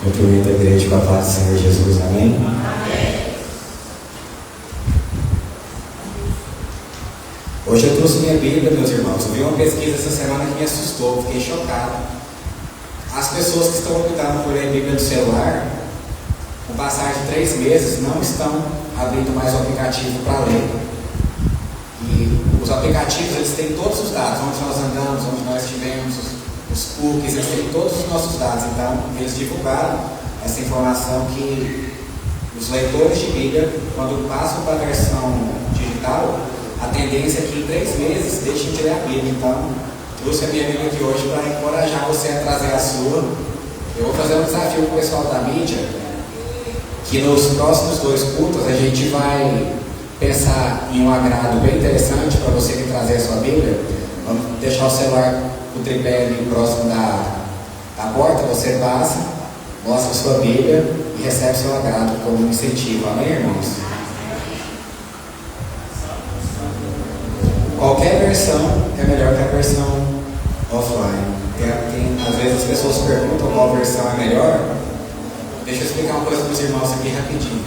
Cumprimento a igreja com a paz do Senhor Jesus, amém? Hoje eu trouxe minha Bíblia, meus irmãos. Eu vi uma pesquisa essa semana que me assustou, fiquei chocado. As pessoas que estão optando por ler a Bíblia no celular, com passar de 3 meses, não estão abrindo mais o aplicativo para ler. E os aplicativos, eles têm todos os dados, onde nós andamos, onde nós estivemos, os cookies, eles têm todos os nossos dados. Então, eles divulgaram essa informação que os leitores de Bíblia, quando passam para a versão digital, a tendência é que em 3 meses deixem de ler a Bíblia. Então, trouxe a minha Bíblia aqui hoje para encorajar você a trazer a sua. Eu vou fazer um desafio com o pessoal da mídia, que nos próximos 2 cultos a gente vai pensar em um agrado bem interessante para você que trazer a sua Bíblia. Vamos deixar o celular, o tripé ali próximo da porta, você passa, mostra a sua Bíblia e recebe seu agrado como um incentivo. Amém, irmãos? Qualquer versão é melhor que a versão offline. Às vezes as pessoas perguntam qual versão é melhor. Deixa eu explicar uma coisa para os irmãos aqui rapidinho.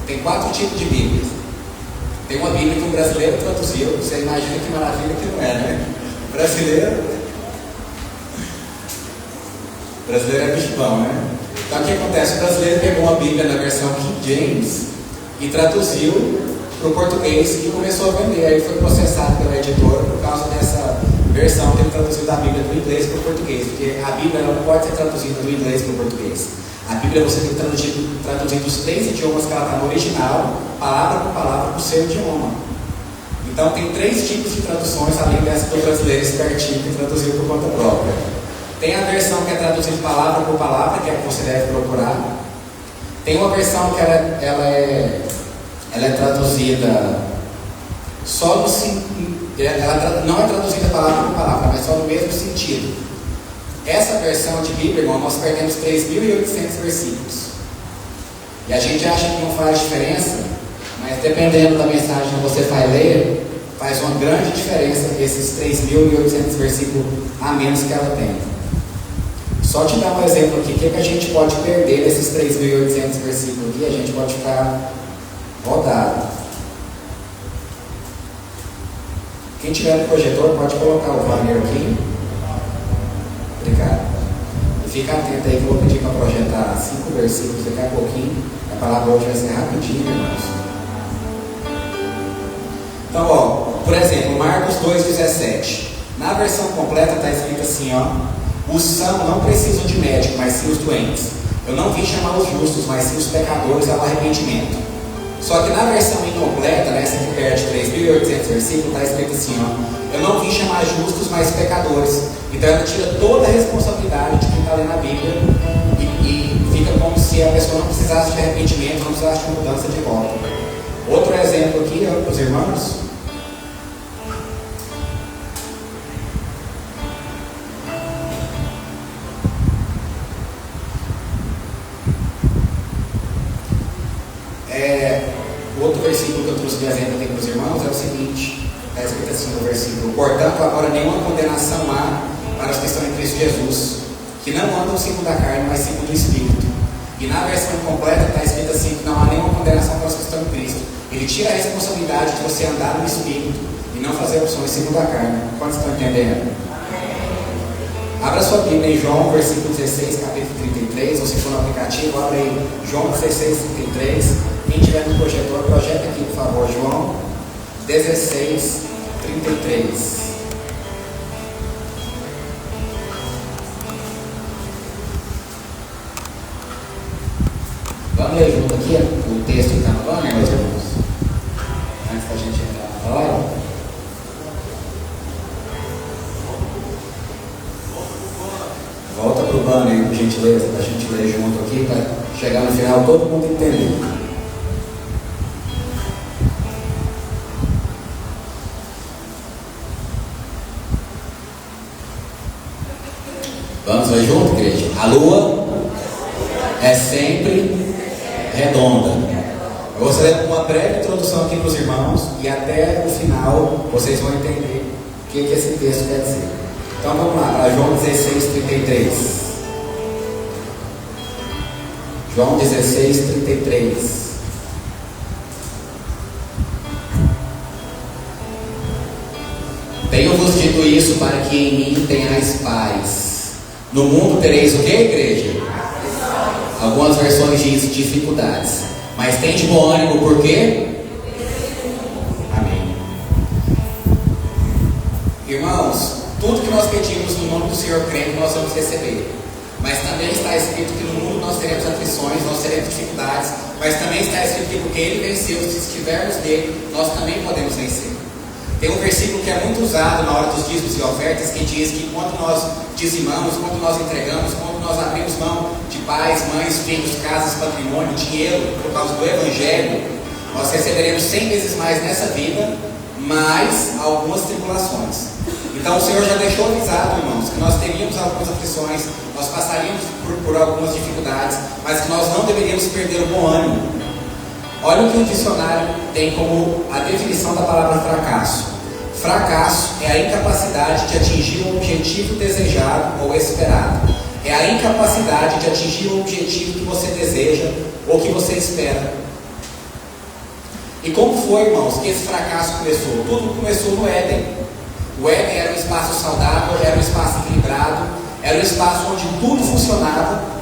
Tem 4 tipos de Bíblias. Tem uma Bíblia que um brasileiro traduziu. Você imagina que maravilha que não é, né? Brasileiro é bichão, né? Então o que acontece? O brasileiro pegou uma Bíblia na versão King James e traduziu para o português e começou a vender. Aí foi processado pela editora por causa dessa versão que ele traduziu da Bíblia do inglês para o português, porque a Bíblia ela não pode ser traduzida do inglês para o português. A Bíblia você tem que traduzir dos 3 idiomas que ela está no original, palavra por palavra, para o seu idioma. Então tem 3 tipos de traduções, além dessa do brasileiro espertinho que traduziu por conta própria. Tem a versão que é traduzida palavra por palavra, que é a que você deve procurar. Tem uma versão que ela é traduzida só no ela não é traduzida palavra por palavra, mas só no mesmo sentido. Essa versão de Bíblia, irmão, nós perdemos 3.800 versículos. E a gente acha que não faz diferença, mas dependendo da mensagem que você vai ler, faz uma grande diferença esses 3.800 versículos a menos que ela tem. Só te dar um exemplo aqui, o que a gente pode perder desses 3.800 versículos aqui, a gente pode ficar rodado. Quem tiver no projetor pode colocar o banner aqui. Obrigado. E fica atento aí que eu vou pedir para projetar 5 versículos daqui a pouquinho. A palavra hoje vai ser rapidinho, irmãos. Então, por exemplo, Marcos 2,17. Na versão completa está escrito assim, os sãos não precisam de médico, mas sim os doentes. Eu não vim chamar os justos, mas sim os pecadores ao arrependimento. Só que na versão incompleta, nessa que perde 3.800 versículos, está escrito assim, eu não vim chamar justos, mas pecadores. Então ela tira toda a responsabilidade de quem está lendo a Bíblia e fica como se a pessoa não precisasse de arrependimento, não precisasse de mudança de volta. Outro exemplo aqui, para os irmãos. Outro versículo que eu trouxe de exemplo aqui para os irmãos é o seguinte, está escrito assim no versículo: portanto, agora nenhuma condenação há para os que estão em Cristo Jesus, que não andam segundo a carne, mas segundo o Espírito. E na versão completa está escrito assim, que não há nenhuma condenação para os que estão em Cristo. Ele tira a responsabilidade de você andar no Espírito e não fazer opções segundo a carne. Quantos estão entendendo? Abra sua Bíblia em João, versículo 16, capítulo 33, ou se for no aplicativo, abre aí João 16, 33. Quem tiver no projetor, projeta aqui, por favor, João 16, 33. Vamos ler junto aqui o texto que está no banner, meus irmãos? Antes da gente entrar na palavra. Volta para o banner, por gentileza, para a gente ler junto aqui, para chegar no final todo mundo entender. Vamos ler junto, igreja? A lua é sempre redonda. Eu gostaria de uma breve introdução aqui para os irmãos e até o final vocês vão entender o que esse texto quer dizer. Então vamos lá, para João 16, 33. João 16:33. Tenho-vos dito isso para que em mim tenhais paz. No mundo tereis o que, igreja? Algumas versões dizem dificuldades. Mas tem de bom ânimo, por quê? Amém. Irmãos, tudo que nós pedimos no nome do Senhor crendo, nós vamos receber. Mas também está escrito que no mundo nós teremos aflições, nós teremos dificuldades. Mas também está escrito que porque Ele venceu, se estivermos nele, nós também podemos vencer. Tem um versículo que é muito usado na hora dos dízimos e ofertas, que diz que quando nós dizimamos, quando nós entregamos, quando nós abrimos mão de pais, mães, filhos, casas, patrimônio, dinheiro, por causa do Evangelho, nós receberemos 100 vezes mais nessa vida, mais algumas tribulações. Então o Senhor já deixou avisado, irmãos, que nós teríamos algumas aflições, nós passaríamos por algumas dificuldades, mas que nós não deveríamos perder o bom ânimo. Olha o que o dicionário tem como a definição da palavra fracasso. Fracasso é a incapacidade de atingir um objetivo desejado ou esperado. É a incapacidade de atingir um objetivo que você deseja ou que você espera. E como foi, irmãos, que esse fracasso começou? Tudo começou no Éden. O Éden era um espaço saudável, era um espaço equilibrado, era um espaço onde tudo funcionava.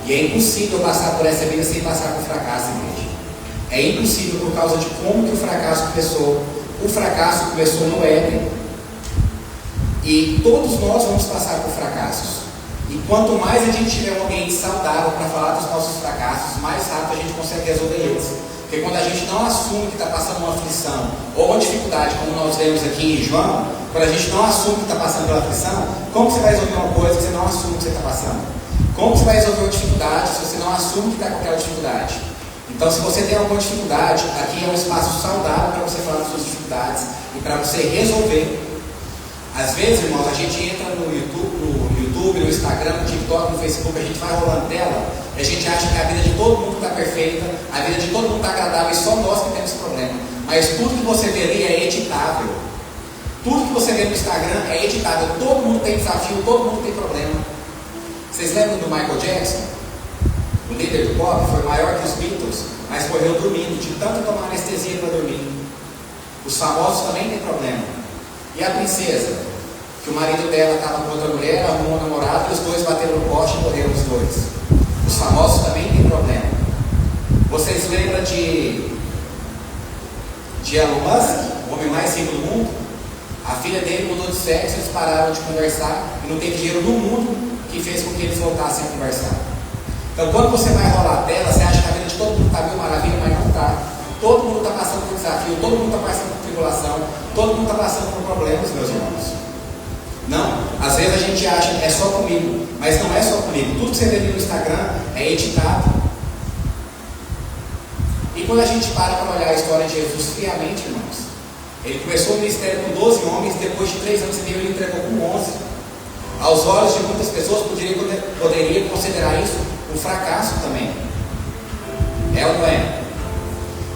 E é impossível passar por essa vida sem passar por fracasso, igreja. É impossível por causa de como que o fracasso começou. O fracasso começou no Éden. E todos nós vamos passar por fracassos. E quanto mais a gente tiver um ambiente saudável para falar dos nossos fracassos, mais rápido a gente consegue resolver eles. Porque quando a gente não assume que está passando uma aflição ou uma dificuldade, como nós vemos aqui em João, quando a gente não assume que está passando pela aflição, como você vai resolver uma coisa que você não assume que você está passando? Como você vai resolver uma dificuldade se você não assume que está com aquela dificuldade? Então, se você tem alguma dificuldade, aqui é um espaço saudável para você falar das suas dificuldades e para você resolver. Às vezes, irmãos, a gente entra no YouTube, no Instagram, no TikTok, no Facebook, a gente vai rolando tela e a gente acha que a vida de todo mundo está perfeita, a vida de todo mundo está agradável e só nós que temos esse problema. Mas tudo que você vê ali é editável. Tudo que você vê no Instagram é editável. Todo mundo tem desafio, todo mundo tem problema. Vocês lembram do Michael Jackson? O líder do pop foi maior que os Beatles, mas morreu dormindo, de tanto tomar anestesia para dormir. Os famosos também têm problema. E a princesa? Que o marido dela estava com outra mulher, arrumou um namorado e os dois bateram no poste e morreram os dois. Os famosos também têm problema. Vocês lembram de Elon Musk, o homem mais rico do mundo? A filha dele mudou de sexo, eles pararam de conversar e não teve dinheiro no mundo que fez com que eles voltassem a conversar. Então, quando você vai rolar a tela, você acha que a vida de todo mundo está mil maravilha, mas não está. Todo mundo está passando por desafio, todo mundo está passando por tribulação, todo mundo está passando por problemas, meus irmãos. Não, às vezes a gente acha que é só comigo, mas não é só comigo. Tudo que você vê no Instagram é editado. E quando a gente para olhar a história de Jesus friamente, irmãos, ele começou o ministério com 12 homens, depois de 3 anos e meio ele entregou com 11. Aos olhos de muitas pessoas poderia considerar isso um fracasso também. É ou não é?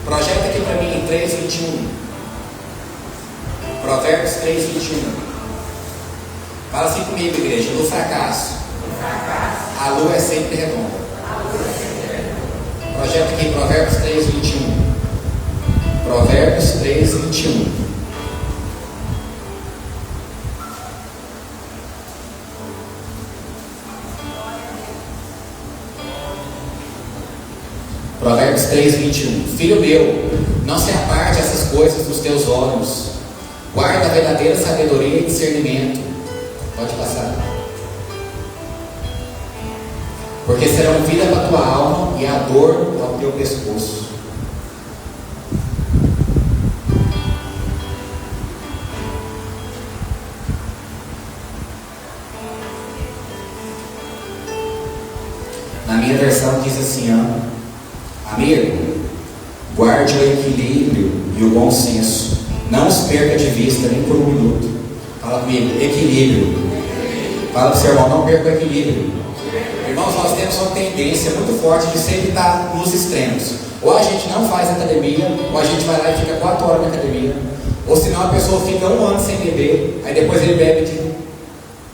Projeta aqui para mim em 3:21. Provérbios 3:21. Fala assim comigo, igreja. No fracasso, a lua é sempre redonda. Projeta aqui Provérbios 3:21. Provérbios 3:21. Provérbios 3:21. Filho meu, não se aparte essas coisas dos teus olhos. Guarda a verdadeira sabedoria e discernimento. Pode passar. Porque serão vida para a tua alma e a dor ao teu pescoço. Na minha versão diz assim, ó. Amigo, guarde o equilíbrio e o bom senso. Não os perca de vista nem por um minuto. Fala comigo, equilíbrio. Fala para o seu irmão, não perca o equilíbrio. Irmãos, nós temos uma tendência muito forte de sempre estar nos extremos. Ou a gente não faz academia, ou a gente vai lá e fica 4 horas na academia, ou senão a pessoa fica 1 ano sem beber, aí depois ele bebe de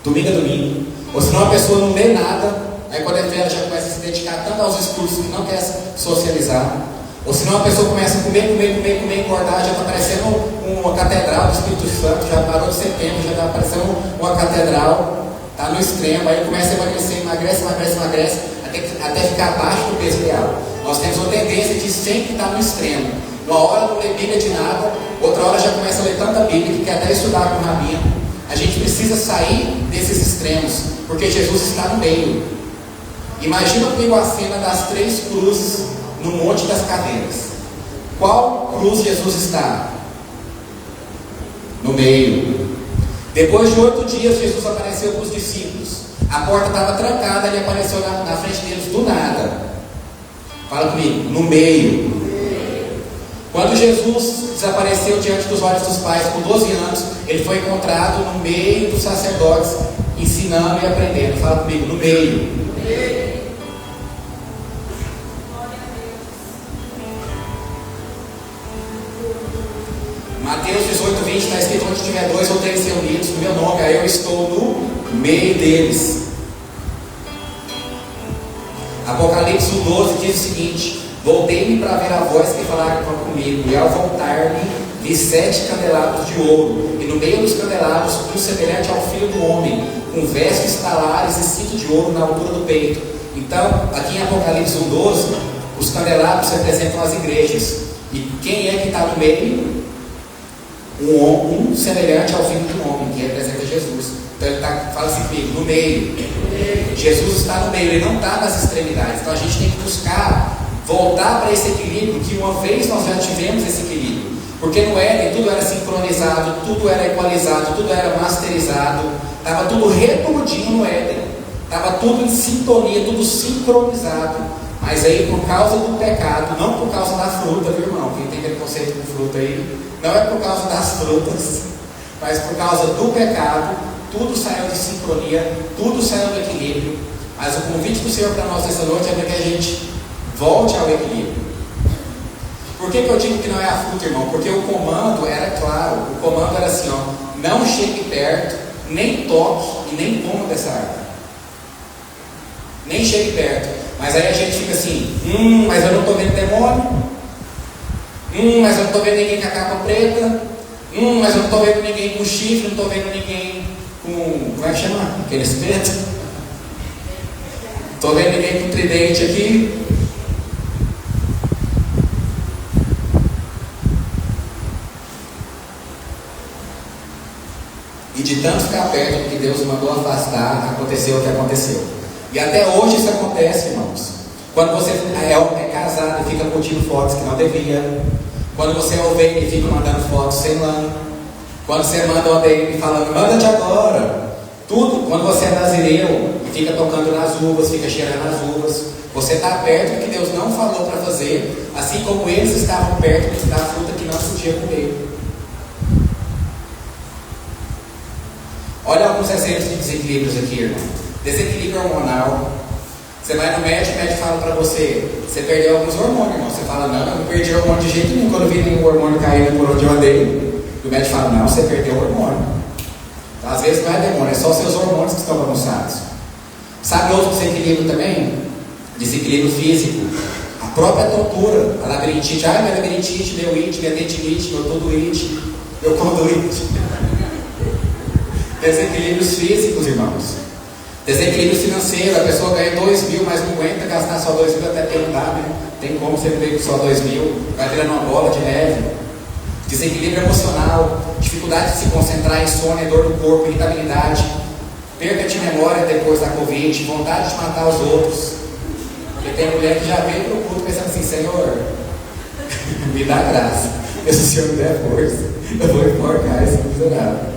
domingo a domingo, ou senão a pessoa não lê nada, aí quando é velha já começa a se dedicar tanto aos estudos que não quer socializar, ou senão a pessoa começa a comer, engordar, já está parecendo uma catedral do Espírito Santo, já parou de setembro, já está parecendo uma catedral, está no extremo, aí começa a emagrece, até ficar abaixo do peso ideal. Nós temos uma tendência de sempre estar no extremo. Uma hora não lê Bíblia de nada, outra hora já começa a ler tanta Bíblia que quer até estudar com o rabino. A gente precisa sair desses extremos, porque Jesus está no meio. Imagina comigo a cena das 3 cruzes no Monte das Caveiras. Qual cruz Jesus está? No meio. Depois de 8 dias, Jesus apareceu para os discípulos. A porta estava trancada, ele apareceu na frente deles do nada. Fala comigo, no meio. Quando Jesus desapareceu diante dos olhos dos pais com 12 anos, ele foi encontrado no meio dos sacerdotes, ensinando e aprendendo. Fala comigo, no meio. Mateus 18:20 está escrito: onde tiver 2 ou 3 reunidos no meu nome, aí eu estou no meio deles. Apocalipse 1:12 diz o seguinte: voltei-me para ver a voz que falava comigo, e ao voltar-me vi 7 candelabros de ouro, e no meio dos candelabros um semelhante ao Filho do Homem, com vestes talares e cinto de ouro na altura do peito. Então, aqui em Apocalipse 1:12, os candelabros representam as igrejas. E quem é que está no meio? Um semelhante ao Filho do Homem, que representa Jesus. Então ele fala assim comigo, no meio. Jesus está no meio, ele não está nas extremidades. Então a gente tem que buscar voltar para esse equilíbrio, que uma vez nós já tivemos esse equilíbrio. Porque no Éden tudo era sincronizado, tudo era equalizado, tudo era masterizado, estava tudo redondinho no Éden, estava tudo em sintonia, tudo sincronizado. Mas aí, por causa do pecado, não por causa da fruta, viu, irmão? Quem tem preconceito com fruta aí, não é por causa das frutas, mas por causa do pecado, tudo saiu de sincronia, tudo saiu do equilíbrio. Mas o convite do Senhor para nós nessa noite é para que a gente volte ao equilíbrio. Por que eu digo que não é a fruta, irmão? Porque o comando era claro, o comando era assim, ó: não chegue perto, nem toque e nem coma dessa árvore. Nem chegue perto. Mas aí a gente fica assim, mas eu não estou vendo demônio, mas eu não estou vendo ninguém com a capa preta, mas eu não estou vendo ninguém com chifre, não estou vendo ninguém com, como é que chama? Aquele espeto. Estou vendo ninguém com tridente aqui. E de tanto ficar perto do que Deus mandou afastar, aconteceu o que aconteceu. E até hoje isso acontece, irmãos. Quando você é casado e fica curtindo fotos que não devia. Quando você é ovelha e fica mandando fotos sem lã. Quando você manda uma DM falando, manda-te agora. Tudo. Quando você é nazireu e fica tocando nas uvas, fica cheirando as uvas. Você está perto do que Deus não falou para fazer. Assim como eles estavam perto da fruta que não podia comer. Olha alguns exemplos de desequilíbrios aqui, irmão. Desequilíbrio hormonal. Você vai no médico, o médico fala para você perdeu alguns hormônios, irmão. Você fala, não, eu não perdi hormônio de jeito nenhum. Quando eu vi nenhum hormônio caindo por onde eu andei, o médico fala, não, você perdeu hormônio. Então, às vezes não é demônio, é só os seus hormônios que estão bagunçados. Sabe outro desequilíbrio também? Desequilíbrio físico. A própria tontura, a labirintite. Minha labirintite, meu it, minha tendinite, meu todoite, meu conduite. Desequilíbrios físicos, irmãos. Desequilíbrio financeiro, a pessoa ganha 2 mil, mas não aguenta gastar só 2 mil, até tem não dá, né? Tem como você viver com só 2 mil, vai virando uma bola de neve. Desequilíbrio emocional, dificuldade de se concentrar, insônia, dor no corpo, irritabilidade, perda de memória depois da Covid, vontade de matar os outros. Porque tem mulher que já veio para o culto pensando assim, Senhor, me dá graça, se o Senhor me der força, eu vou enforcar esse miserável.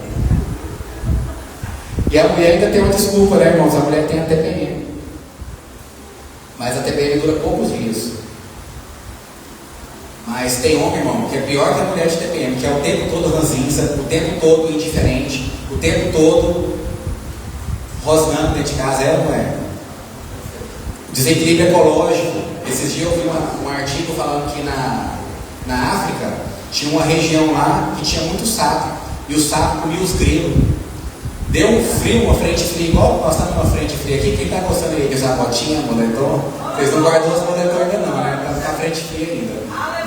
E a mulher ainda tem uma desculpa, né, irmãos? A mulher tem a TPM. Mas a TPM dura poucos dias. Mas tem homem, irmão, que é pior que a mulher de TPM, que é o tempo todo ranzinza, o tempo todo indiferente, o tempo todo rosnando dentro de casa. É ou não é? Desequilíbrio ecológico. Esses dias eu vi um artigo falando que na África tinha uma região lá que tinha muito sapo, e o sapo comia os grilos. Deu um frio, uma frente fria, igual nós estamos numa frente fria aqui. Quem está gostando aí de usar botinha, moletom? Vocês não guardam os moletom ainda não, né? Está com a frente fria ainda.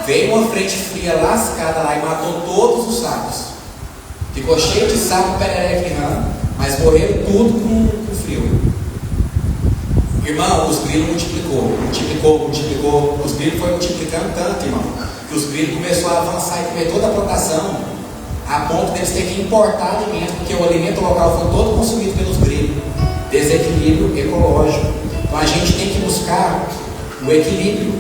Veio uma frente fria lascada lá e matou todos os sapos. Ficou cheio de sapo, perereca e rã, mas morreram tudo com frio. Irmão, os grilos multiplicou. Os grilos foram multiplicando tanto, irmão, que os grilos começaram a avançar e comer toda a plantação, a ponto deles terem que importar alimento, porque o alimento local foi todo consumido pelos grilos. Desequilíbrio ecológico. Então a gente tem que buscar o equilíbrio.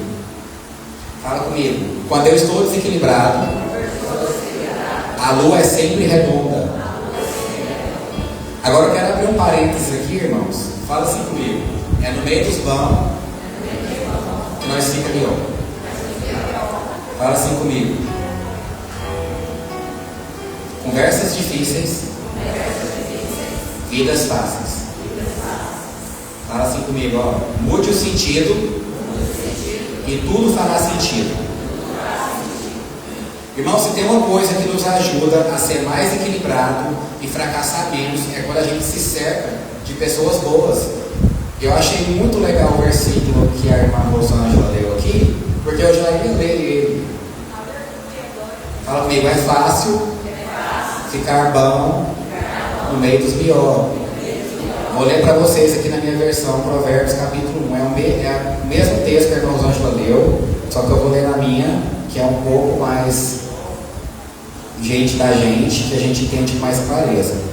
Fala comigo. Quando eu estou desequilibrado, a lua é sempre redonda. Agora eu quero abrir um parênteses aqui, irmãos. Fala assim comigo. É no meio dos vãos que nós fica melhor. Fala assim comigo. Conversas difíceis, vidas fáceis. Fala assim comigo, ó. Mude o sentido e tudo fará sentido. Irmão, se tem uma coisa que nos ajuda a ser mais equilibrado e fracassar menos, é quando a gente se cerca de pessoas boas. Eu achei muito legal o versículo que a irmã Rosângela leu aqui, porque eu já ia ler ele. Fala comigo, é fácil ficar bom no meio dos piores. Vou ler para vocês aqui na minha versão, Provérbios capítulo 1. É o mesmo texto que a irmã Rosângela leu, só que eu vou ler na minha, que é um pouco mais gente da gente, que a gente entende com mais clareza.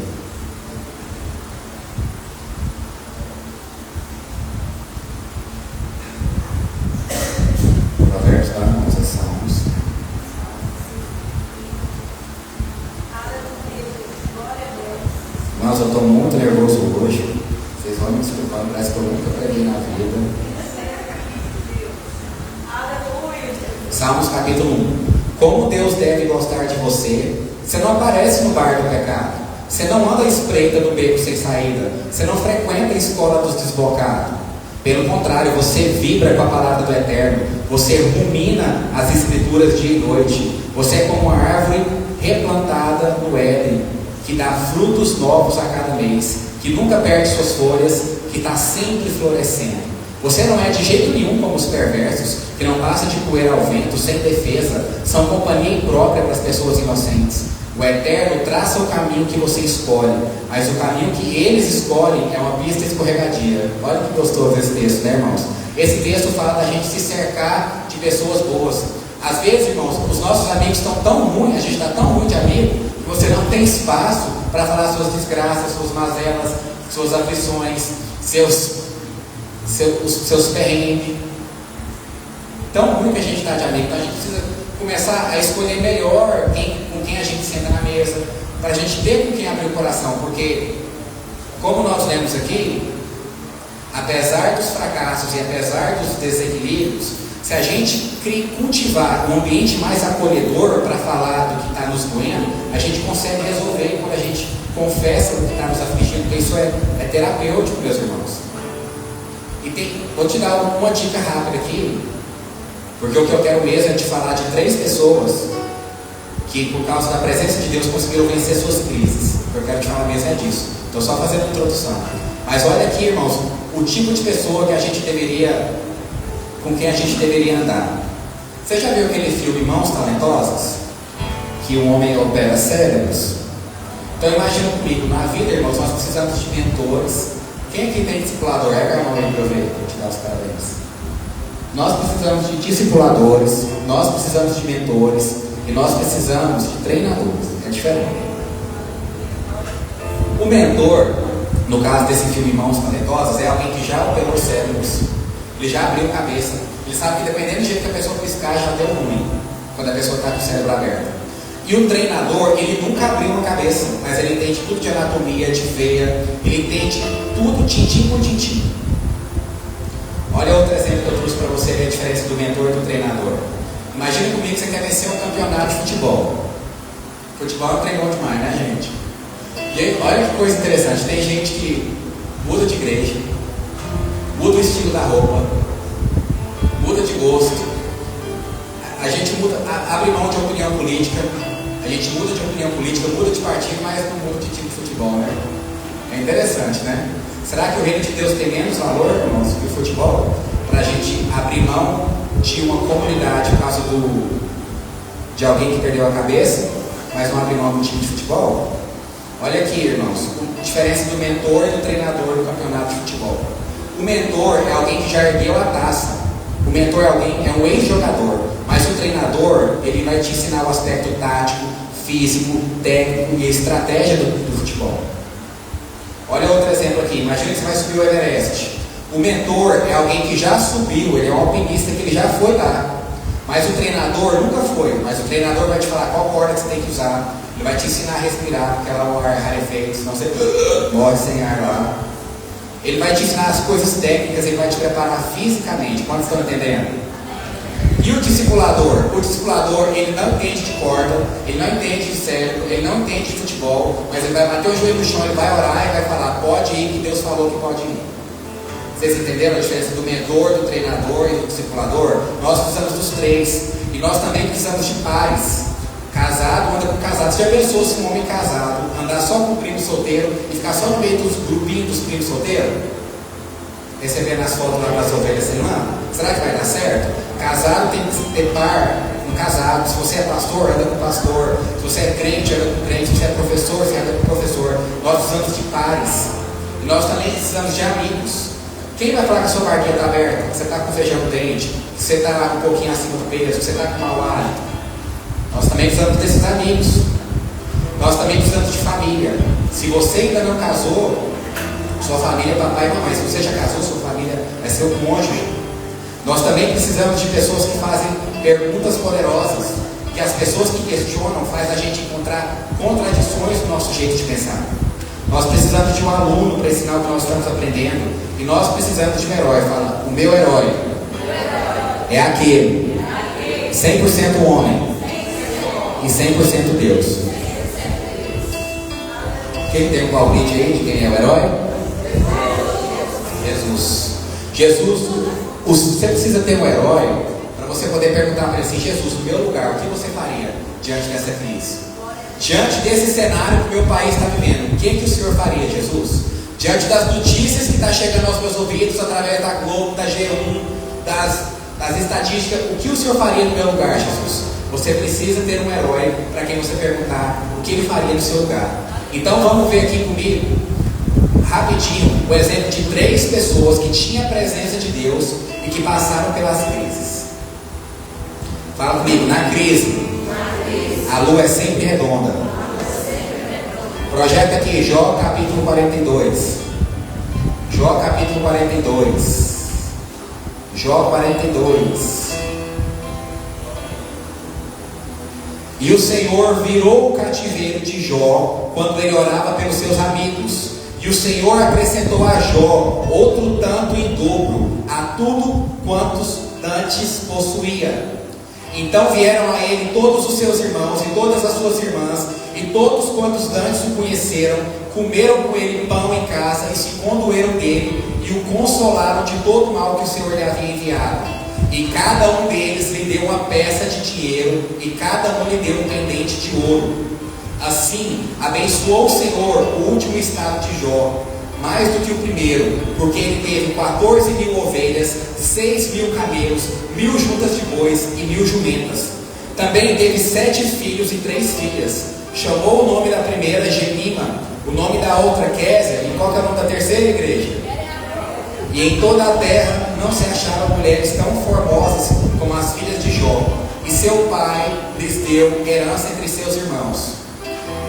Provérbios para nós, Salmos. Irmãos, eu estou muito nervoso hoje. Vocês vão me desculpar, parece que eu nunca preguei na vida. Salmos capítulo 1. Como Deus deve gostar de você? Você não aparece no bar do pecado. Você não anda à espreita no beco sem saída. Você não frequenta a escola dos desbocados. Pelo contrário, você vibra com a palavra do Eterno. Você rumina as escrituras dia e noite. Você é como uma árvore replantada no Éden, que dá frutos novos a cada mês, que nunca perde suas folhas, que está sempre florescendo. Você não é de jeito nenhum como os perversos, que não passa de poeira ao vento, sem defesa, são companhia imprópria para as pessoas inocentes. O Eterno traça o caminho que você escolhe, mas o caminho que eles escolhem é uma pista escorregadia. Olha que gostoso esse texto, né, irmãos? Esse texto fala da gente se cercar de pessoas boas. Às vezes, irmãos, os nossos amigos estão tão ruins, a gente está tão ruim de amigo, que você não tem espaço para falar suas desgraças, suas mazelas, suas aflições, seus perrengues. Tão ruim que a gente está de amigo, então a gente precisa começar a escolher melhor com quem a gente senta na mesa, para a gente ter com quem abrir o coração, porque, como nós lemos aqui, apesar dos fracassos e apesar dos desequilíbrios, se a gente cultivar um ambiente mais acolhedor para falar do que está nos doendo, a gente consegue resolver quando a gente confessa o que está nos afligindo, porque isso é terapêutico, meus irmãos. E vou te dar uma dica rápida aqui, porque o que eu quero mesmo é te falar de 3 pessoas que, por causa da presença de Deus, conseguiram vencer suas crises. O que eu quero te falar mesmo é disso. Estou só fazendo a introdução. Mas olha aqui, irmãos, o tipo de pessoa com quem a gente deveria andar. Você já viu aquele filme Mãos Talentosas? Que um homem opera cérebros? Então imagina comigo, na vida, irmãos, nós precisamos de mentores. Quem aqui tem discipulador? Erga a mão aí para eu ver, vou te dar os parabéns. Nós precisamos de discipuladores, nós precisamos de mentores e nós precisamos de treinadores. É diferente. O mentor, no caso desse filme Mãos Talentosas, é alguém que já operou cérebros. Ele já abriu cabeça. Ele sabe que dependendo do jeito que a pessoa piscar, já deu ruim, quando a pessoa está com o cérebro aberto. E o treinador, ele nunca abriu uma cabeça, mas ele entende tudo de anatomia, de veia, ele entende tudo tintim por tintim. Olha outro exemplo que eu trouxe para você ver a diferença do mentor e do treinador. Imagina comigo que você quer vencer um campeonato de futebol. Futebol é treinou demais, né, gente? E aí, olha que coisa interessante, tem gente que muda de igreja, muda o estilo estilo da roupa, muda de gosto, a gente muda, abre mão de opinião política, a gente muda de opinião política, muda de partido, mas não muda de time de futebol, né? É interessante, né? Será que o reino de Deus tem menos valor, irmãos, que o futebol? Para a gente abrir mão de uma comunidade por causa de alguém que perdeu a cabeça, mas não abrir mão de um time de futebol? Olha aqui, irmãos, a diferença do mentor e do treinador no campeonato de futebol. O mentor é alguém que já ergueu a taça. O mentor é um ex-jogador. Mas o treinador, ele vai te ensinar o aspecto tático, físico, técnico e a estratégia do futebol. Olha outro exemplo aqui. Imagina que você vai subir o Everest. O mentor é alguém que já subiu, ele é um alpinista que ele já foi lá. Mas o treinador nunca foi. Mas o treinador vai te falar qual corda que você tem que usar. Ele vai te ensinar a respirar, porque ela é o ar rarefeito, senão você morre sem ar lá. Ele vai te ensinar as coisas técnicas, ele vai te preparar fisicamente. Quantos estão entendendo? E o discipulador? O discipulador, ele não entende de corda, ele não entende de cérebro, ele não entende de futebol, mas ele vai bater o joelho no chão, ele vai orar e vai falar, pode ir, que Deus falou que pode ir. Vocês entenderam a diferença do mentor, do treinador e do discipulador? Nós precisamos dos três. E nós também precisamos de pares. Casado anda com casado. Você já pensou se um homem casado andar só com o primo solteiro e ficar só no meio dos grupinhos dos primos solteiros? Recebendo as fotos lá das ovelhas semana? Será que vai dar certo? Casado tem que ter par com casado. Se você é pastor, anda com pastor. Se você é crente, anda com crente. Se você é professor, você anda com professor. Nós precisamos de pares. E nós também precisamos de amigos. Quem vai falar que a sua barquinha está aberta? Que você está com feijão no dente? Que você está um pouquinho acima do peso? Que você está com mau hálito? Nós também precisamos desses amigos. Nós também precisamos de família. Se você ainda não casou, sua família é papai e mamãe. Se você já casou, sua família é seu cônjuge. Nós também precisamos de pessoas que fazem perguntas poderosas. Que as pessoas que questionam fazem a gente encontrar contradições no nosso jeito de pensar. Nós precisamos de um aluno para ensinar o que nós estamos aprendendo. E nós precisamos de um herói. Fala, o meu herói é aquele 100% homem e 100% Deus. Quem tem um palpite aí de quem é o herói? Jesus. Você precisa ter um herói para você poder perguntar para ele assim, Jesus, no meu lugar, o que você faria diante dessa crise? Diante desse cenário que o meu país está vivendo, o que o Senhor faria, Jesus? Diante das notícias que está chegando aos meus ouvidos através da Globo, da G1, das estatísticas, o que o Senhor faria no meu lugar, Jesus? Você precisa ter um herói para quem você perguntar o que ele faria no seu lugar. Então vamos ver aqui comigo, rapidinho, o exemplo de 3 pessoas que tinham a presença de Deus e que passaram pelas crises. Fala comigo, na crise, a lua é sempre redonda. Projeta aqui, Jó capítulo 42. Jó capítulo 42. Jó 42. E o Senhor virou o cativeiro de Jó quando ele orava pelos seus amigos. E o Senhor acrescentou a Jó outro tanto em dobro a tudo quantos dantes possuía. Então vieram a ele todos os seus irmãos e todas as suas irmãs, e todos quantos dantes o conheceram, comeram com ele pão em casa e se condoeram dele, e o consolaram de todo o mal que o Senhor lhe havia enviado. E cada um deles lhe deu uma peça de dinheiro, e cada um lhe deu um pendente de ouro. Assim, abençoou o Senhor o último estado de Jó, mais do que o primeiro, porque ele teve 14.000 ovelhas, 6.000 camelos, 1.000 juntas de bois e 1.000 jumentas. Também teve 7 filhos e 3 filhas. Chamou o nome da primeira Gemima, o nome da outra Késia, e qual que é o nome da terceira igreja? E em toda a terra não se achavam mulheres tão formosas como as filhas de Jó. E seu pai lhes deu herança entre seus irmãos.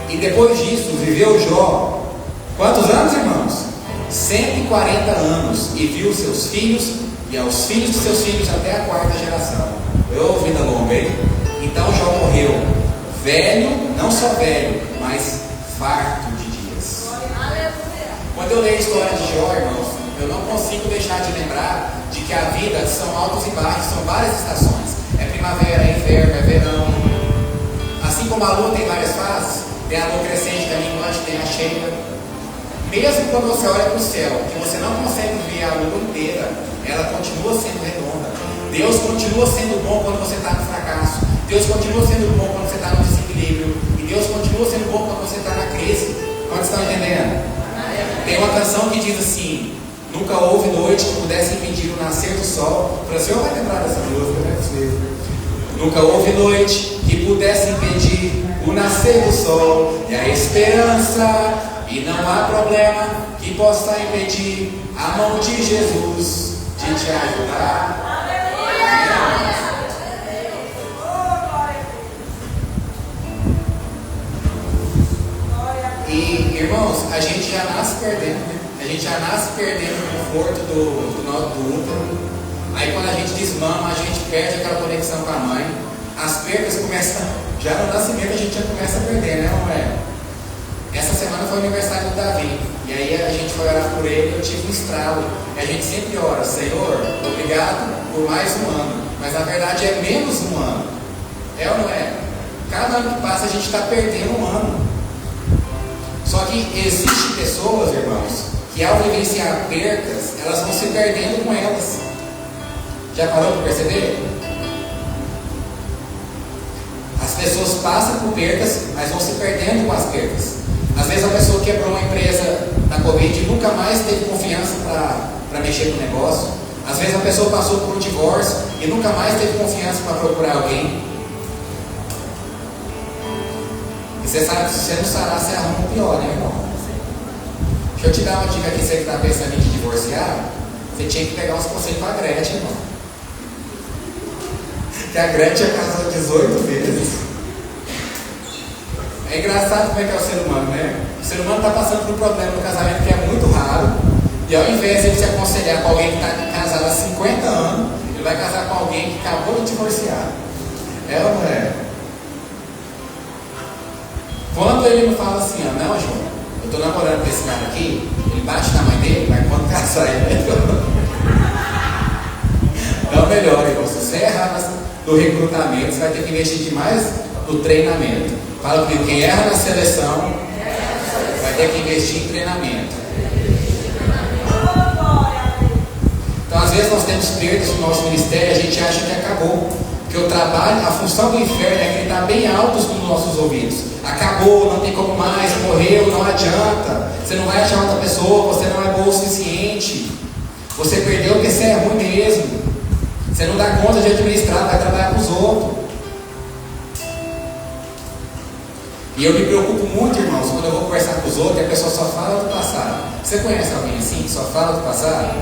E depois disso viveu Jó, quantos anos, irmãos? 140 anos, e viu seus filhos e aos filhos de seus filhos até a 4ª geração. Eu, vida longa, hein? Então Jó morreu velho, não só velho, mas farto de dias. Quando eu leio a história de Jó, irmãos, eu não consigo deixar de lembrar de que a vida são altos e baixos, são várias estações. É primavera, é inverno, é verão. Assim como a lua tem várias fases, tem a lua crescente, tem a minguante, tem a cheia. Mesmo quando você olha para o céu, que você não consegue ver a lua inteira, ela continua sendo redonda. Deus continua sendo bom quando você está no fracasso. Deus continua sendo bom quando você está no desequilíbrio. E Deus continua sendo bom quando você está na crise. Quantos estão entendendo? Tem uma canção que diz assim: nunca houve noite que pudesse impedir o nascer do sol. O senhor vai lembrar dessa música, né? Nunca houve noite que pudesse impedir o nascer do sol e a esperança. E não há problema que possa impedir a mão de Jesus de te ajudar. E, irmãos, a gente já nasce perdendo, né? A gente já nasce perdendo o conforto do útero. Aí quando a gente desmama, a gente perde aquela conexão com a mãe. As perdas começam, já no nascimento a gente já começa a perder, né, não é? Essa semana foi o aniversário do Davi. E aí a gente foi orar por ele, eu tive um estralo. E a gente sempre ora: Senhor, obrigado por mais um ano. Mas na verdade é menos um ano. É ou não é? Cada ano que passa a gente está perdendo um ano. Só que existem pessoas, irmãos, que ao vivenciar perdas, elas vão se perdendo com elas. Já parou para perceber? As pessoas passam por perdas, mas vão se perdendo com as perdas. Às vezes a pessoa quebrou uma empresa na Covid e nunca mais teve confiança para mexer com o negócio. Às vezes a pessoa passou por um divórcio e nunca mais teve confiança para procurar alguém. E você sabe que se você não sarar, você arruma um pior, né, irmão? Deixa eu te dar uma dica aqui, você que está pensando em divorciar, você tinha que pegar uns conselhos com a Gretchen, irmão. Que a Gretchen casou 18 vezes. É engraçado como é que é o ser humano, né? O ser humano está passando por um problema no casamento que é muito raro. E ao invés de ele se aconselhar com alguém que está casado há 50 anos, ele vai casar com alguém que acabou de divorciar. É ou não é? Quando ele não fala assim, ó, não, João, eu estou namorando com esse cara aqui, ele bate na mãe dele, mas quando casar ele vai Não, melhor, irmão. Se você errar no recrutamento, você vai ter que investir demais no treinamento. Fala comigo, quem erra na seleção vai ter que investir em treinamento. Então, às vezes nós temos perdas no nosso ministério e a gente acha que acabou. Porque o trabalho, a função do inferno é que ele está bem alto nos nossos ouvidos. Acabou, não tem como mais, morreu, não adianta. Você não vai achar outra pessoa, você não é bom o suficiente. Você perdeu porque você é ruim mesmo. Você não dá conta de administrar, vai trabalhar com os outros. E eu me preocupo muito, irmãos, quando eu vou conversar com os outros e a pessoa só fala do passado. Você conhece alguém assim, que só fala do passado?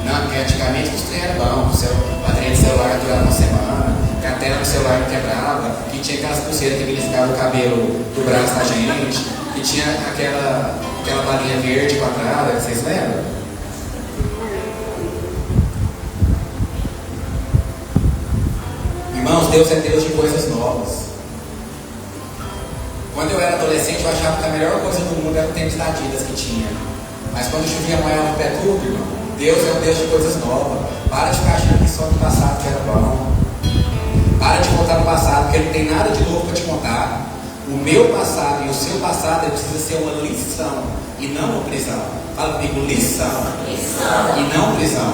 Não, porque antigamente os trem era bom, a bateria do celular durava uma semana, que a tela do celular não quebrava, que tinha aquelas pulseiras que beliscavam o cabelo do braço da gente, que tinha aquela balinha verde quadrada, vocês lembram? Irmãos, Deus é Deus de coisas novas. Quando eu era adolescente, eu achava que a melhor coisa do mundo era o tênis da Adidas que tinha. Mas quando chovia, molhava o pé tudo, irmão. Deus é um Deus de coisas novas. Para de ficar achando que só no passado que era bom. Para de contar no passado, porque não tem nada de novo para te contar. O meu passado e o seu passado precisa ser uma lição e não uma prisão. Fala comigo, lição. E não prisão.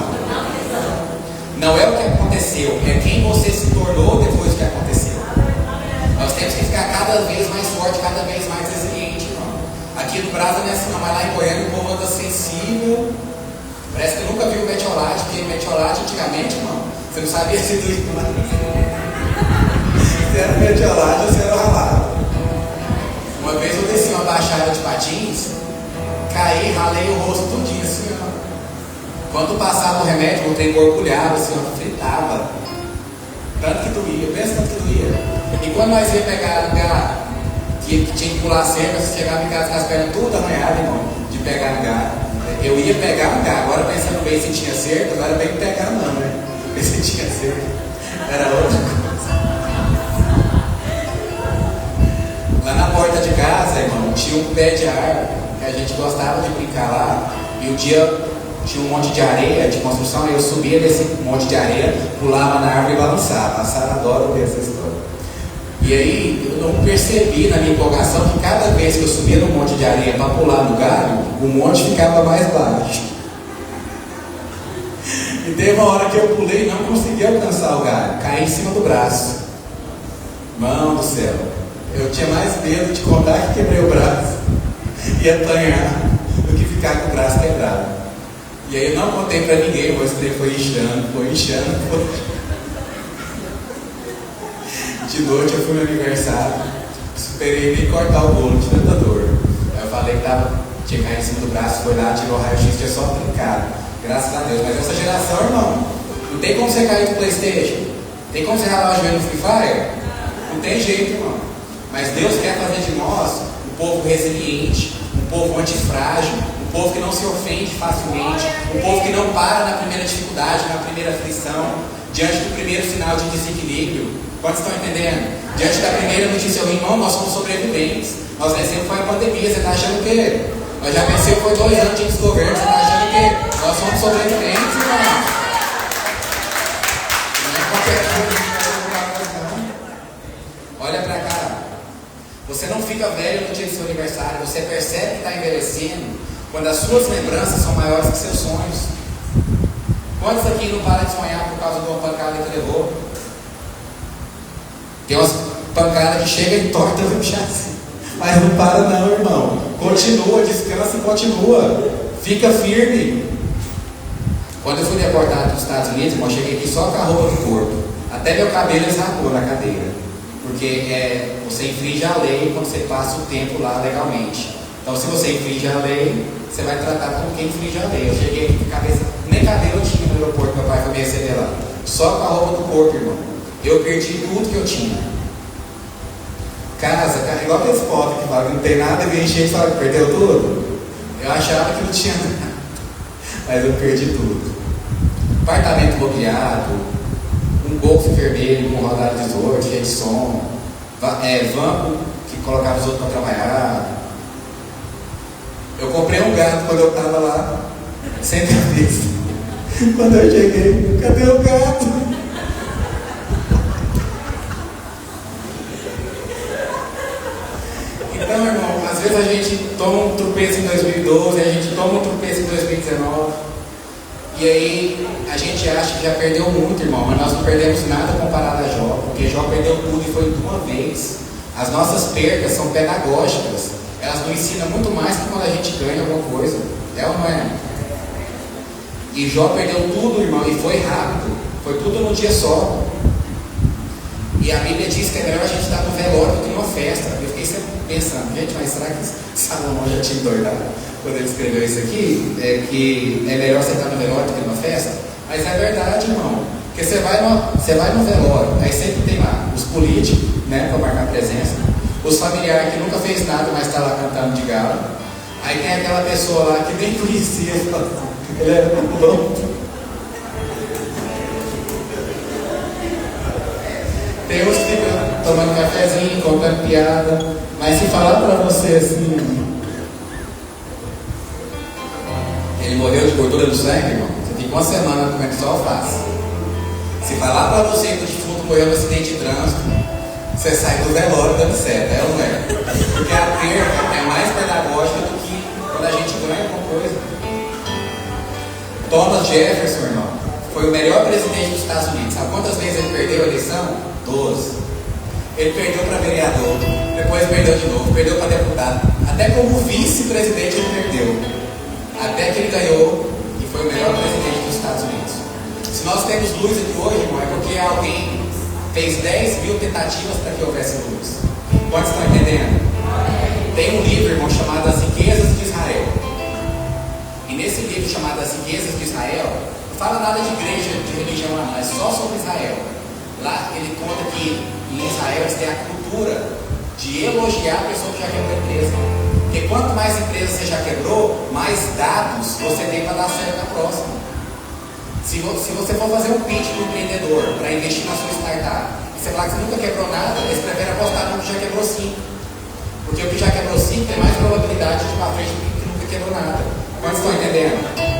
Não é o que aconteceu, é quem você se tornou depois do que aconteceu. Nós temos que ficar cada vez mais forte, cada vez mais resiliente, irmão. Aqui no Brasil não é assim, mas lá em Goiânia o povo anda sensível. Parece que eu nunca vi o metiolate, porque metiolate antigamente, irmão, você não sabia se do se era metiolate ou se era ralado. Uma vez eu desci uma baixada de patins, caí, ralei o rosto tudinho assim, ó. Quando passava o remédio, o trem borbulhava assim, ó, fritava. Tanto que doía, pensa tanto que doía. E quando nós ia pegar lugar que tinha que pular cerca, você chegava em casa com as pernas tudo arranhadas, irmão, de pegar lugar. Eu ia pegar lugar, agora pensando bem se tinha cerca, não era bem pegar não, né? Porque se tinha cerca, era outra coisa. Lá na porta de casa, irmão, tinha um pé de árvore, que a gente gostava de brincar lá, e um dia tinha um monte de areia de construção, e eu subia desse monte de areia, pulava na árvore e balançava. A Sara adora ver essa história. E E aí eu não percebi na minha empolgação que cada vez que eu subia no monte de areia para pular no galho, o monte ficava mais baixo. E teve uma hora que eu pulei e não consegui alcançar o galho, caí em cima do braço. Mão do céu, eu tinha mais medo de contar que quebrei o braço e apanhar do que ficar com o braço quebrado. E aí eu não contei para ninguém, o trem foi inchando. De noite eu fui no aniversário, esperei nem cortar o bolo de tanta dor. Aí eu falei que tinha caído em cima do braço, foi lá, tirou o raio-x, tinha só trincado. Graças a Deus. Mas essa geração, irmão, não tem como você cair no PlayStation, tem como você ralar o joelho no Free Fire? Não tem jeito, irmão. Mas Deus quer fazer de nós um povo resiliente, um povo antifrágil, um povo que não se ofende facilmente, um povo que não para na primeira dificuldade, na primeira aflição, diante do primeiro sinal de desequilíbrio. Quantos estão entendendo? Diante da primeira notícia, irmão, nós somos sobreviventes. Nós vencemos foi a pandemia, você está achando o quê? Nós já vencemos foi 2 anos de desgoverno, você está achando o quê? Nós somos sobreviventes, irmão. Não é qualquer coisa, não. Olha para cá. Você não fica velho no dia do seu aniversário, você percebe que está envelhecendo quando as suas lembranças são maiores que seus sonhos. Quantos aqui não param de sonhar por causa de uma pancada que levou? Tem umas pancadas que chegam e torta o chassi. Mas não para não, irmão. Continua, descansa e continua. Fica firme. Quando eu fui deportado para os Estados Unidos, irmão, eu cheguei aqui só com a roupa do corpo. Até meu cabelo ensacou na cadeira. Porque você infringe a lei quando você passa o tempo lá legalmente. Então se você infringe a lei, você vai tratar como quem infringe a lei. Eu cheguei aqui com cabeça, nem cabelo eu tinha no aeroporto, meu pai foi me receber lá. Só com a roupa do corpo, irmão. Eu perdi tudo que eu tinha. Casa, igual aqueles pobres que falam que não tem nada e vem encher e fala que perdeu tudo. Eu achava que não tinha nada, mas eu perdi tudo. Apartamento bloqueado, um Golf vermelho com rodada de 18, cheio de som, banco que colocava os outros para trabalhar. Eu comprei um gato quando eu estava lá, sem cabeça. Quando eu cheguei, cadê o gato? Então, irmão, às vezes a gente toma um tropeço em 2012, a gente toma um tropeço em 2019, e aí a gente acha que já perdeu muito, irmão, mas nós não perdemos nada comparado a Jó, porque Jó perdeu tudo e foi de uma vez. As nossas perdas são pedagógicas, elas nos ensinam muito mais que quando a gente ganha alguma coisa, é ou não é? E Jó perdeu tudo, irmão, e foi rápido, foi tudo num dia só. E a Bíblia diz que é melhor a gente estar no velório do que numa festa. Eu fiquei sempre pensando, gente, mas será que Salomão já tinha doidado quando ele escreveu isso aqui? Que é melhor você estar no velório do que numa festa? Mas é verdade, irmão. Porque você vai no velório, aí sempre tem lá os políticos, né, para marcar presença, os familiares que nunca fez nada, mas está lá cantando de galo. Aí tem aquela pessoa lá que nem conhecia, ele era muito bom. Tem uns que ficam tomando cafezinho, contando piada, mas se falar para você assim, ele morreu de gordura do sangue, irmão, você fica uma semana comendo só alface. Se falar para você que o defunto morreu no acidente de trânsito, você sai do velório dando certo, é ou não é? Porque a perda é mais pedagógica do que quando a gente ganha alguma coisa. Thomas Jefferson, irmão, foi o melhor presidente dos Estados Unidos. Sabe quantas vezes ele perdeu a eleição? 12. Ele perdeu para vereador, depois perdeu de novo, perdeu para deputado, até como vice-presidente ele perdeu, até que ele ganhou e foi o melhor presidente dos Estados Unidos. Se nós temos luz aqui hoje, irmão, é porque alguém fez 10 mil tentativas para que houvesse luz. Quantos estão entendendo? Tem um livro, irmão, chamado As Riquezas de Israel, e nesse livro chamado As Riquezas de Israel não fala nada de igreja, de religião lá, mas só sobre Israel. Lá ele conta que em Israel eles têm a cultura de elogiar a pessoa que já quebrou a empresa. Porque quanto mais empresas você já quebrou, mais dados você tem para dar certo na próxima. Se você for fazer um pitch para um empreendedor para investir na sua startup, e você falar que você nunca quebrou nada, eles preferem apostar no que já quebrou 5. Porque o que já quebrou 5 tem mais probabilidade de ir para frente do que nunca quebrou nada. Quantos estão entendendo?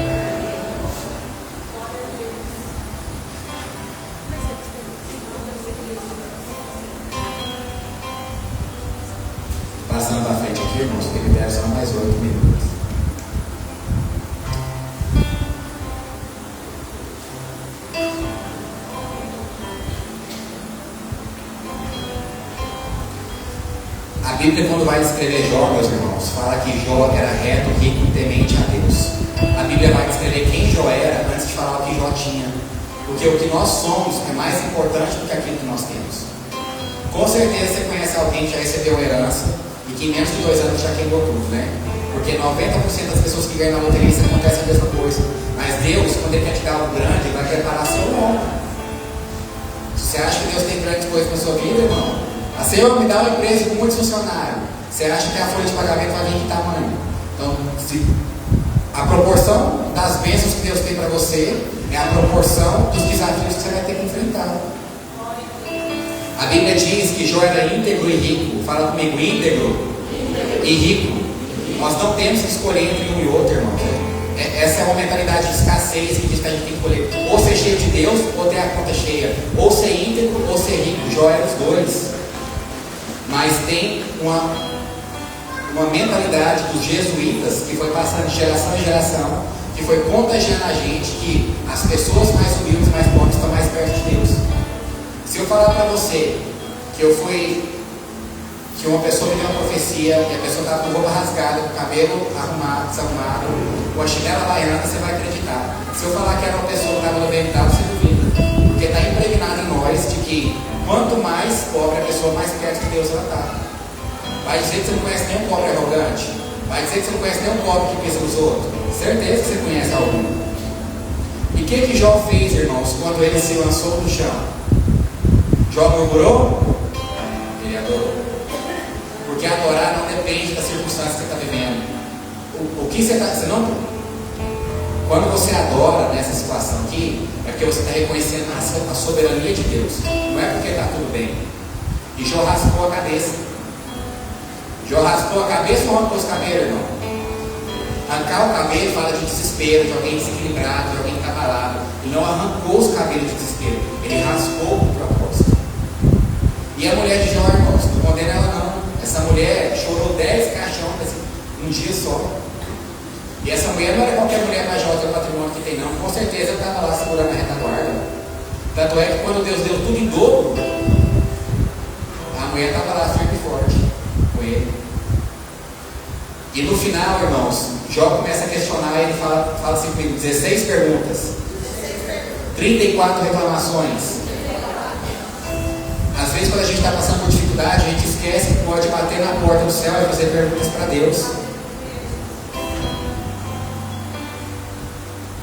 Bíblia, quando vai descrever Jó, meus irmãos, fala que Jó era reto, rico e temente a Deus. A Bíblia vai descrever quem Jó era antes de falar o que Jó tinha. Porque o que nós somos é mais importante do que aquilo que nós temos. Com certeza você conhece alguém que já recebeu uma herança e que em menos de 2 anos já queimou tudo, né? Porque 90% das pessoas que ganham na loteria isso acontece a mesma coisa. Mas Deus, quando Ele quer te dar algo grande, Ele vai preparar seu nome. Você acha que Deus tem grandes coisas na sua vida, irmão? A Senhor me dá uma empresa com muitos funcionários. Você acha que a folha de pagamento vai vir de tamanho? Então, a proporção das bênçãos que Deus tem para você é a proporção dos desafios que você vai ter que enfrentar. A Bíblia diz que Jó era íntegro e rico. Fala comigo, íntegro e rico. Nós não temos que escolher entre um e outro, irmão. Essa é uma mentalidade de escassez que diz que a gente tem que escolher ou ser cheio de Deus ou ter a conta cheia, ou ser íntegro ou ser rico. Jó era os dois. Mas tem uma mentalidade dos jesuítas que foi passando de geração em geração, que foi contagiando a gente que as pessoas mais humildes, mais pobres estão mais perto de Deus. Se eu falar para você que uma pessoa me deu uma profecia e a pessoa estava com roupa rasgada, com o cabelo arrumado, desarrumado, com a chinela baiana, você vai acreditar. Se eu falar que era uma pessoa que estava no mental, você duvida. Porque está impregnado em nós de que quanto mais pobre a pessoa, mais perto de Deus ela está. Vai dizer que você não conhece nenhum pobre arrogante? Vai dizer que você não conhece nenhum pobre que pensa nos outros? Certeza que você conhece algum. E o que Jó fez, irmãos, quando ele se lançou no chão? Jó murmurou? Ele adorou. Porque adorar não depende da circunstância que você está vivendo. O que você está... Quando você adora nessa situação aqui, é porque você está reconhecendo a soberania de Deus. Não é porque está tudo bem. E Jó raspou a cabeça. Jó raspou a cabeça ou arrancou os cabelos, irmão? Arrancar o cabelo fala de desespero, de alguém desequilibrado, de alguém que está abalado. Ele não arrancou os cabelos de desespero. Ele raspou o propósito. E a mulher de Jó, irmãos, não condena ela não. Essa mulher chorou 10 caixões um dia só. E essa mulher não era qualquer mulher majosa do patrimônio que tem, não. Com certeza ela estava lá segurando a retaguarda. Tanto é que quando Deus deu tudo em dobro, a mulher estava lá firme e forte com ele. E no final, irmãos, Jó começa a questionar. Ele fala assim comigo: 16 perguntas, 34 reclamações. Às vezes, quando a gente está passando por dificuldade, a gente esquece que pode bater na porta do céu e fazer perguntas para Deus.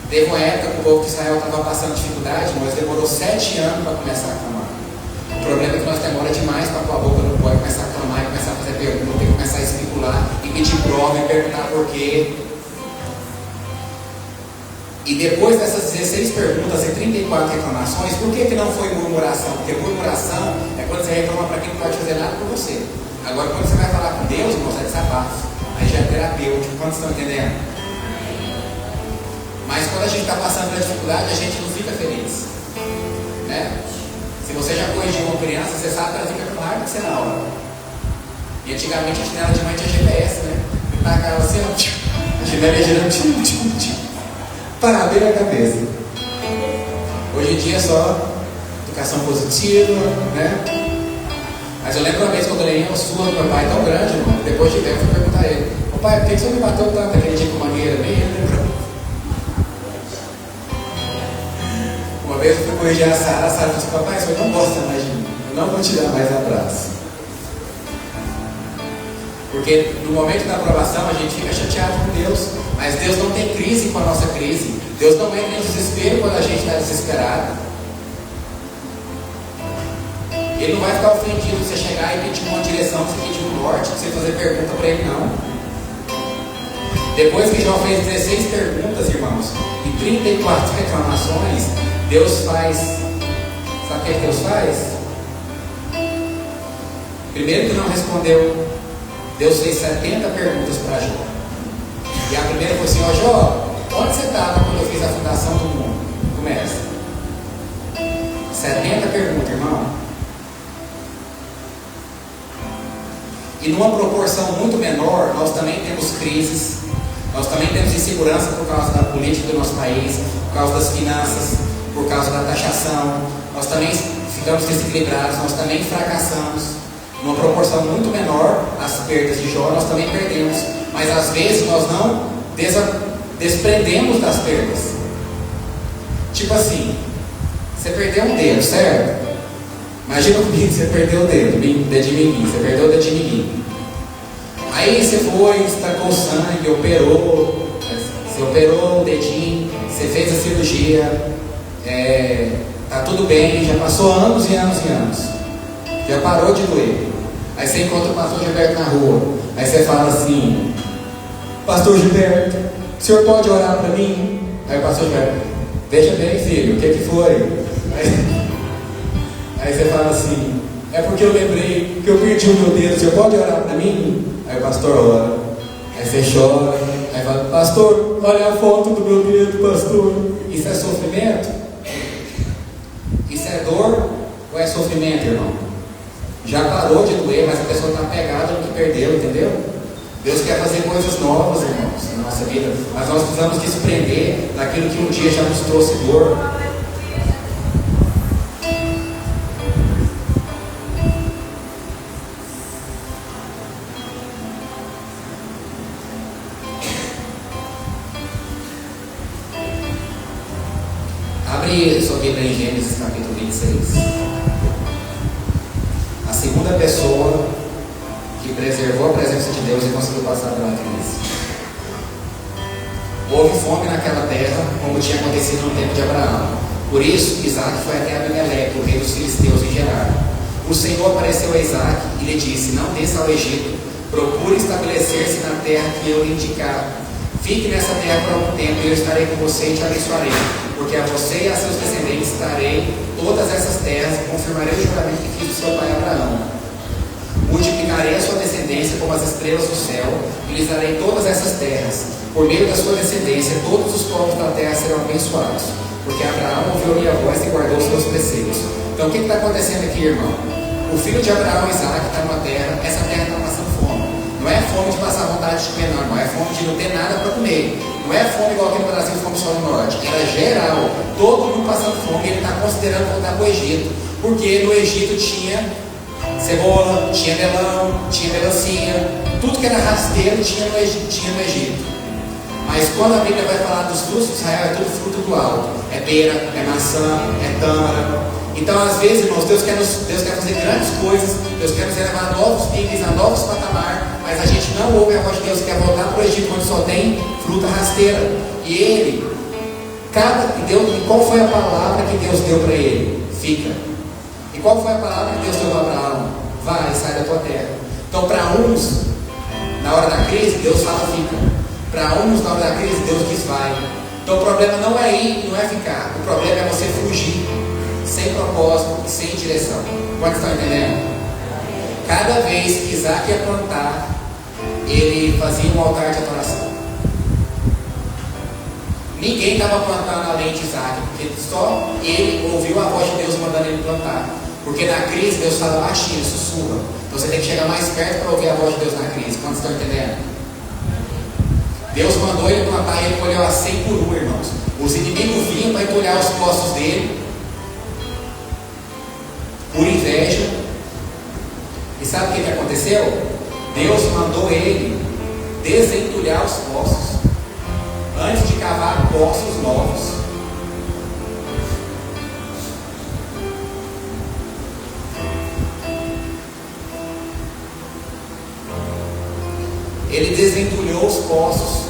Teve uma época que o povo de Israel estava passando dificuldade, mas demorou 7 anos para começar a clamar. O problema é que nós demoramos demais para pôr a boca no pó e começar a clamar, e começar a fazer perguntas, e começar a especular, e pedir prova, e perguntar por quê. E depois dessas 16 perguntas e 34 reclamações, por que não foi murmuração? Porque murmuração é quando você reclama para quem não pode fazer nada por você. Agora, quando você vai falar com Deus, irmão, é desabafo. Aí já é terapêutico. Quantos estão entendendo? Mas quando a gente está passando pela dificuldade, a gente não fica feliz, né? Se você já corrigiu uma criança, você sabe que ela fica com raiva que você na hora. E antigamente a chinela de mãe tinha GPS, né? Você tacava assim, ó, a chinela ia girando, para abrir a cabeça. Hoje em dia é só educação positiva, né? Mas eu lembro uma vez quando eu ganhei uma surra do meu pai tão grande, irmão, depois de tempo eu fui perguntar a ele: ô pai, por que você me bateu tanto aquele dia com mangueira? Nem ele lembrou. Uma vez eu fui corrigir a Sara falou assim: papai, você não gosta mais de mim, eu não vou te dar mais abraço. Porque no momento da aprovação a gente fica chateado com Deus, mas Deus não tem crise com a nossa crise. Deus não entra em desespero quando a gente está desesperado. Ele não vai ficar ofendido se você chegar e pedir uma direção, se pedir um norte, se você fazer pergunta para ele, não. Depois que Jó fez 16 perguntas, irmãos, e 34 reclamações, Deus faz. Sabe o que Deus faz? Primeiro que não respondeu, Deus fez 70 perguntas para Jó. E a primeira foi assim: ó Jó, onde você estava quando eu fiz a fundação do mundo? Começa. 70 perguntas, irmão. E numa proporção muito menor, nós também temos crises, nós também temos insegurança por causa da política do nosso país, por causa das finanças, por causa da taxação. Nós também ficamos desequilibrados, nós também fracassamos. Numa proporção muito menor, as perdas de Jó nós também perdemos. Mas às vezes nós não desprendemos das perdas. Tipo assim, você perdeu um dedo, certo? Imagina comigo que você perdeu o dedo de minguim, você perdeu o dedo de minguim. Aí você foi, estacou o sangue, você operou o dedinho, você fez a cirurgia, tá tudo bem, já passou anos e anos e anos, já parou de doer. Aí você encontra o pastor Gilberto na rua, aí você fala assim: pastor Gilberto, o senhor pode orar para mim? Aí o pastor Gilberto: veja bem, filho, o que foi? Aí você fala assim: é porque eu lembrei que eu perdi o meu dedo, o senhor pode orar para mim? Aí o pastor ora, aí você chora, aí fala: pastor, olha a foto do meu dedo, pastor. Isso é sofrimento? Isso é dor ou é sofrimento, irmão? Já parou de doer, mas a pessoa está apegada no que perdeu, entendeu? Deus quer fazer coisas novas, irmãos, na nossa vida, mas nós precisamos desprender daquilo que um dia já nos trouxe dor. Abre sua Bíblia em Gênesis capítulo 26. A segunda pessoa que preservou a presença de Deus e conseguiu passar pela crise. Houve fome naquela terra, como tinha acontecido no tempo de Abraão. Por isso, Isaac foi até Abimeleque, o rei dos filisteus, em Gerar. O Senhor apareceu a Isaac e lhe disse: não desça ao Egito, procure estabelecer-se na terra que eu lhe indicar. Fique nessa terra por algum tempo e eu estarei com você e te abençoarei. Porque a você e a seus descendentes darei todas essas terras e confirmarei o juramento que fiz do seu pai Abraão. Multiplicarei a sua descendência como as estrelas do céu e lhes darei todas essas terras. Por meio da sua descendência, todos os povos da terra serão abençoados. Porque Abraão ouviu minha voz e guardou os meus preceitos. Então o que está acontecendo aqui, irmão? O filho de Abraão, Isaac, está numa terra, essa terra está passando fome. Não é fome de passar vontade de comer, não é fome de não ter nada para comer. Não é fome igual aqui no Brasil, fome só no norte. Era geral, todo mundo passando fome. E ele está considerando voltar para o Egito, porque no Egito tinha cebola, tinha melão, tinha melancia, tudo que era rasteiro tinha no Egito. Mas quando a Bíblia vai falar dos frutos de Israel, é tudo fruto do alto. É pera, é maçã, é tâmara. Então, às vezes, irmãos, Deus quer fazer grandes coisas, Deus quer nos levar a novos níveis, a novos patamares, mas a gente não ouve a voz de Deus, quer voltar para o Egito, onde só tem fruta rasteira. E ele, qual foi a palavra que Deus deu para ele? Fica. E qual foi a palavra que Deus deu para Abraão? Vai, sai da tua terra. Então, para uns, na hora da crise, Deus fala fica. Para uns, na hora da crise, Deus diz vai. Então, o problema não é ir, não é ficar. O problema é você fugir, sem propósito e sem direção. Quantos estão entendendo? Cada vez que Isaac ia plantar, ele fazia um altar de adoração. Ninguém estava plantando além de Isaac, porque só ele ouviu a voz de Deus mandando ele plantar. Porque na crise Deus fala baixinho, sussurra. Então você tem que chegar mais perto para ouvir a voz de Deus na crise. Quantos estão entendendo? Deus mandou ele plantar e ele colheu a 100 por 1, irmãos. Os inimigos vinham para entulhar os poços dele, por inveja. E sabe o que aconteceu? Deus mandou ele desentulhar os poços antes de cavar poços novos. Ele desentulhou os poços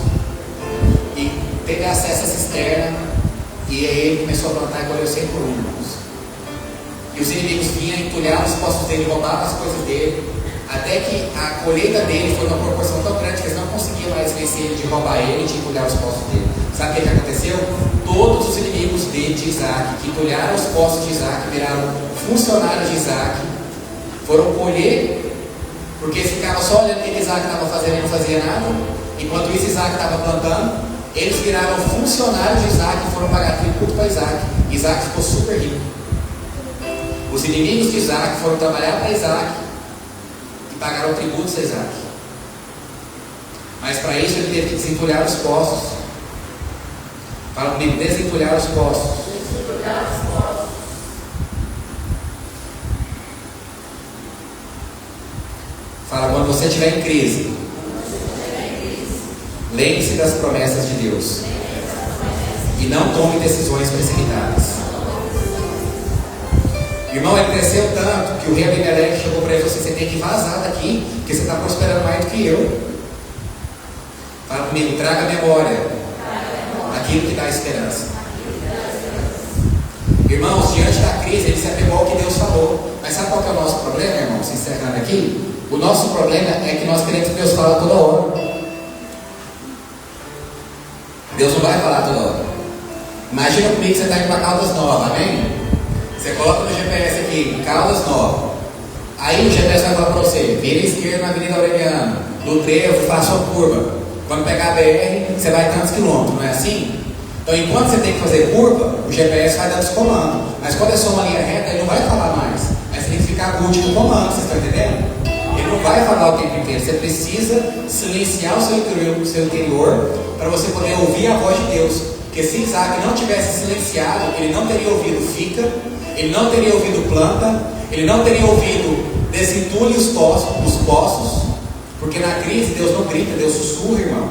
e teve acesso à cisterna, e aí ele começou a plantar e colheu 100 por 1, irmãos. E os inimigos vinham entulhar os poços dele, roubavam as coisas dele, até que a colheita dele foi uma proporção tão grande que eles não conseguiam mais vencer ele de roubar ele e de entulhar os poços dele. Sabe o que aconteceu? Todos os inimigos dele, de Isaac, que entulharam os poços de Isaac, viraram funcionários de Isaac, foram colher, porque ficava só olhando o que Isaac estava fazendo e não fazia nada. Enquanto isso, Isaac estava plantando. Eles viraram funcionários de Isaac e foram pagar tributo para Isaac. Isaac ficou super rico. Os inimigos de Isaac foram trabalhar para Isaac e pagaram tributos a Isaac. Mas para isso ele teve que desentulhar os poços. Fala comigo, desentulhar os poços. Fala, quando você estiver em crise, lembre-se das promessas de Deus e não tome decisões precipitadas. Irmão, ele cresceu tanto que o rei Abimeleque chegou para ele e falou assim: você tem que vazar daqui, porque você está prosperando mais do que eu. Fala comigo, traga a memória aquilo que dá esperança. Irmãos, diante da crise, ele se apegou ao que Deus falou. Mas sabe qual que é o nosso problema, irmão? Se encerrando aqui, o nosso problema é que nós queremos que Deus fale toda hora. Deus não vai falar toda hora. Imagina comigo que você está indo para Caldas Novas, amém? Você coloca no GPS aqui, Caldas Novas. Aí o GPS vai falar para você: vira à esquerda na Avenida Aureliano, no trevo, faça uma curva. Quando pegar a BR, você vai tantos quilômetros, não é assim? Então, enquanto você tem que fazer curva, o GPS vai dando os comandos. Mas quando é só uma linha reta, ele não vai falar mais. Aí você tem que ficar curto no comando, vocês estão entendendo? Ele não vai falar o tempo inteiro. Você precisa silenciar o seu interior para você poder ouvir a voz de Deus. Porque se Isaac não tivesse silenciado, ele não teria ouvido fica, ele não teria ouvido planta, ele não teria ouvido desentulhe os poços. Porque na crise Deus não grita, Deus sussurra, irmão.